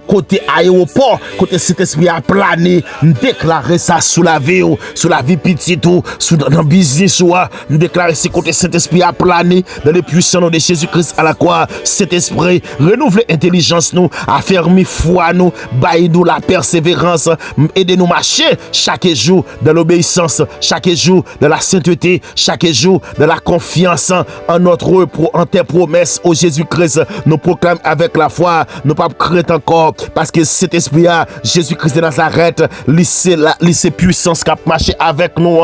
côté aéroport côté cet esprit a plané déclarer ça sous la vie petite ou sous dans business ou déclarer c'est côté cet esprit a plané dans le puissant nom de Jésus-Christ à la croix cet esprit renouveler intelligence nous affermir foi nous bailler nous la persévérance aider nous marcher chaque jour dans l'obéissance chaque jour dans la sainteté chaque jour dans la confiance en notre en tes promesses au Jésus-Christ nous proclame avec la foi nous pas craindre encore parce que cet esprit là Jésus-Christ de Nazareth lycée puissance qui a marché avec nous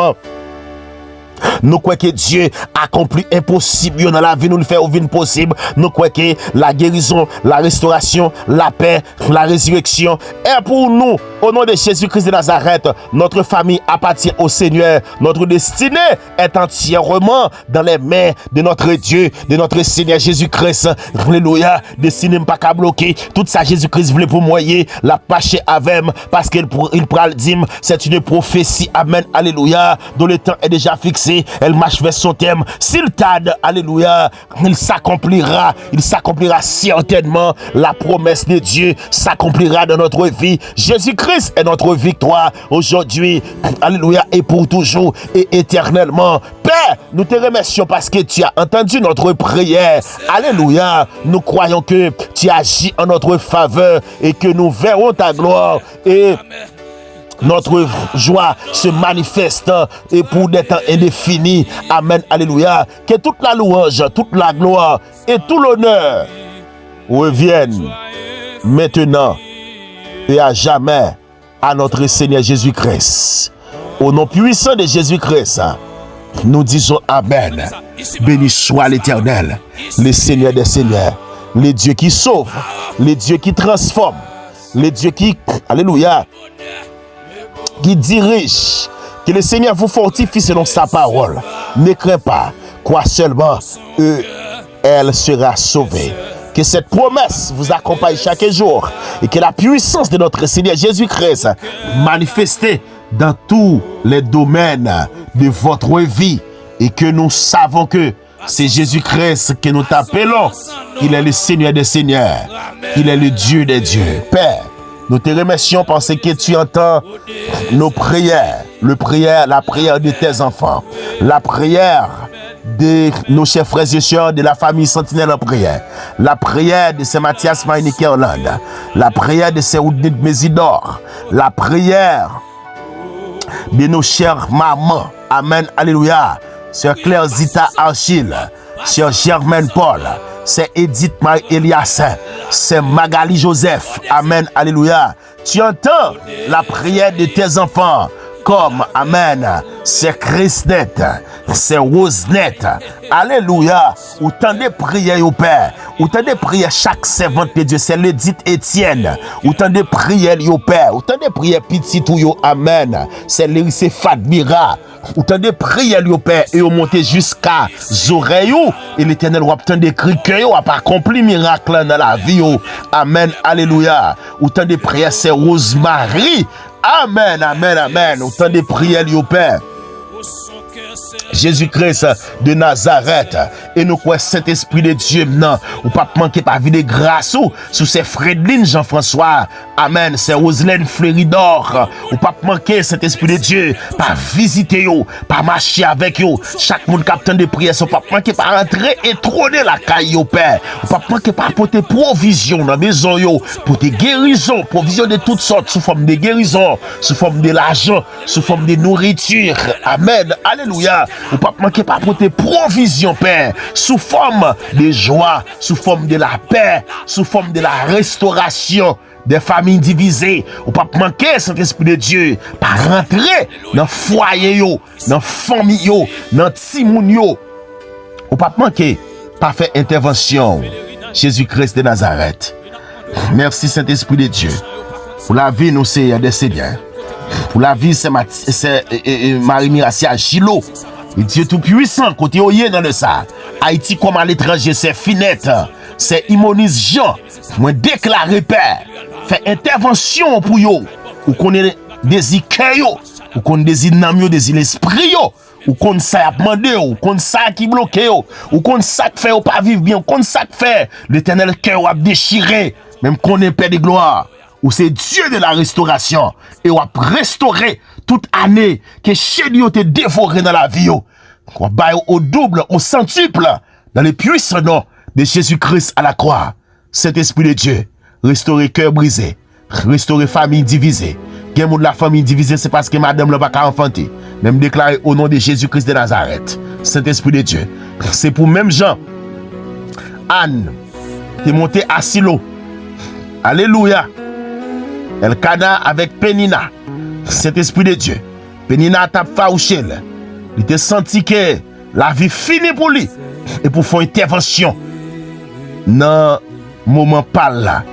nous croyons que Dieu accomplit impossible dans la vie, nous le fait au vie possible. Nous croyons que la guérison, la restauration, la paix, la résurrection est pour nous. Au nom de Jésus-Christ de Nazareth, notre famille appartient au Seigneur. Notre destinée est entièrement dans les mains de notre Dieu, de notre Seigneur Jésus-Christ. Alléluia. Destinée pas qu'à bloquer. Tout ça, Jésus-Christ voulait pour moyer, la pâcher avec parce qu'il prend le dîme. C'est une prophétie. Amen. Alléluia. Dont le temps est déjà fixé. Elle marche vers son thème. S'il tarde, alléluia, il s'accomplira certainement. La promesse de Dieu s'accomplira dans notre vie. Jésus-Christ est notre victoire aujourd'hui, alléluia, et pour toujours et éternellement. Père, nous te remercions parce que tu as entendu notre prière. Alléluia, nous croyons que tu agis en notre faveur et que nous verrons ta gloire et notre joie se manifeste et pour des temps indéfinis. Amen. Alléluia. Que toute la louange, toute la gloire et tout l'honneur reviennent maintenant et à jamais à notre Seigneur Jésus-Christ. Au nom puissant de Jésus-Christ, nous disons Amen. Béni soit l'Éternel, le Seigneur des Seigneurs, le Dieu qui sauve, le Dieu qui transforme, le Dieu qui, alléluia, qui dirige. Que le Seigneur vous fortifie selon sa parole. Ne crains pas, crois seulement, elle sera sauvée. Que cette promesse vous accompagne chaque jour et que la puissance de notre Seigneur Jésus-Christ manifestée dans tous les domaines de votre vie et que nous savons que c'est Jésus-Christ que nous t'appelons. Il est le Seigneur des Seigneurs. Il est le Dieu des dieux. Père, nous te remercions parce que tu entends nos prières, la prière de tes enfants, la prière de nos chers frères et sœurs de la famille Sentinelle en prière, la prière de Saint Mathias Maïnique Irlande, la prière de Saint Oudnid Mésidor, la prière de nos chères mamans, Amen, Alléluia, Sœur Claire Zita Achille, Sœur Germaine Paul, c'est Edith Marie Eliassin, c'est Magali Joseph. Amen, alléluia. Tu entends la prière de tes enfants comme, amen, c'est Christnet, c'est Rosenet. Alléluia. Autant de prières au Père. Autant de prières chaque servante de Dieu. C'est le dit Étienne. Autant de prières au Père. Autant de prières petit ou yo. Amen. C'est l'Érissé Fadmira. Autant de prières au Père. Et au monter jusqu'à oreilles. Et l'Éternel va obtenir des cris que yo a pas accompli miracle dans la vie. Amen. Alléluia. Autant de prières c'est Rosemary. Amen. Amen. Amen. Autant de prières au Père. Jésus-Christ de Nazareth. Et nous croyons Saint-Esprit de Dieu non. Ou pas manquer par vie de grâce ou sous ces Fredline Jean-François. Amen. C'est Roselaine Fleuridor. Ou pas manquer Saint-Esprit de Dieu par visiter yo, par marcher avec yo. Chaque monde capitaine de prière, ou pas manquer par entrer et trôner la caille au Père. Ou pas manquer par porter provision dans la maison yo, pour des guérisons, provision de toutes sortes, sous forme de guérison, sous forme de l'argent, sous forme de nourriture. Amen. Alléluia. Ou pas manquer par porter provision, Père, sous forme de joie, sous forme de la paix, sous forme de la restauration des familles divisées. Ou pas manquer, Saint-Esprit de Dieu, par rentrer dans le foyer, dans la famille, dans le timoun. Ou pas manquer, par faire intervention. Jésus-Christ de Nazareth. Merci, Saint-Esprit de Dieu. Pour la vie, nous, c'est des Seigneurs. Pour la vie, c'est Marie-Miracia Gilo. Et Dieu Tout-Puissant, côté Oye dans le ça. Haïti comme à l'étranger, c'est Finette. C'est Imonis Jean. Moi déclaré Père. Fait intervention pour yo. Ou qu'on est des ikeyo. Ou qu'on des inamio, des l'esprit yo. Ou qu'on ça a demandé. Ou qu'on ça qui bloque yo. Ou qu'on ça fait ou pas vivre bien. Ou qu'on ça fait. L'Éternel cœur a déchiré. Même qu'on est Père de gloire. Ou c'est Dieu de la restauration. Et on va restaurer toute année que chez Dieu te dévoré dans la vie. On va au double, au centuple, dans les puissants noms de Jésus-Christ à la croix. Cet esprit de Dieu, restaurer cœur brisé, restaurer famille divisée. Quel monde la famille divisée, c'est parce que madame ne va pas enfanter. Même déclarer au nom de Jésus-Christ de Nazareth. Cet esprit de Dieu. C'est pour même Jean. Anne, t'es monté à Silo. Alléluia. Elkana avec Pénina. Cet esprit de Dieu. Pénina t'a fauché. Il t'a senti que la vie finie pour lui. Et pour faire intervention. Dans le moment pas là.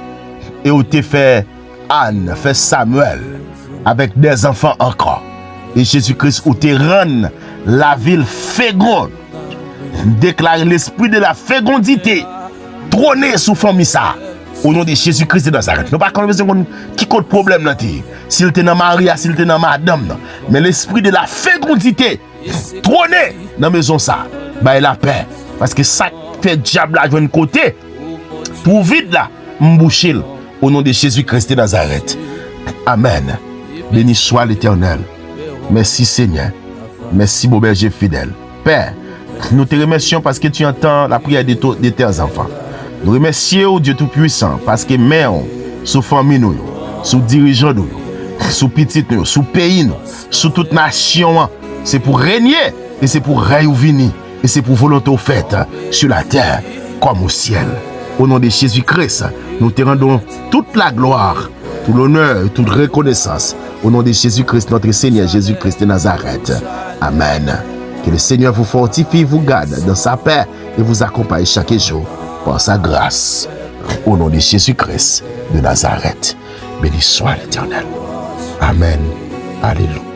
Et où t'es fait Anne, fait Samuel. Avec des enfants encore. Et Jésus-Christ où t'es rend la ville féconde. Déclarer l'esprit de la fécondité. Trôner sous famille ça. Au nom de Jésus-Christ de Nazareth. Nous ne pouvons pas qui compte problème là. S'il était dans Maria, s'il était dans madame. Mais l'esprit de la fécondité trôner dans la maison ça. Bah la paix. Parce que ça fait diable là de côté. Pour vide là, m'boucher. Au nom de Jésus-Christ de Nazareth. Amen. Béni soit l'Éternel. Merci Seigneur. Merci beau berger fidèle. Père, nous te remercions parce que tu entends la prière de tes enfants. Nous remercions Dieu Tout-Puissant parce que nous, sous famille nous, sous dirigeants nous, sous petit nous, sous pays nous, sous toute nation, c'est pour régner et c'est pour réunir et c'est pour volonté faite sur la terre comme au ciel. Au nom de Jésus-Christ, nous te rendons toute la gloire, tout l'honneur et toute reconnaissance. Au nom de Jésus-Christ, notre Seigneur Jésus-Christ de Nazareth. Amen. Que le Seigneur vous fortifie, vous garde dans sa paix et vous accompagne chaque jour. Par sa grâce, au nom de Jésus-Christ de Nazareth. Béni soit l'Éternel. Amen. Alléluia.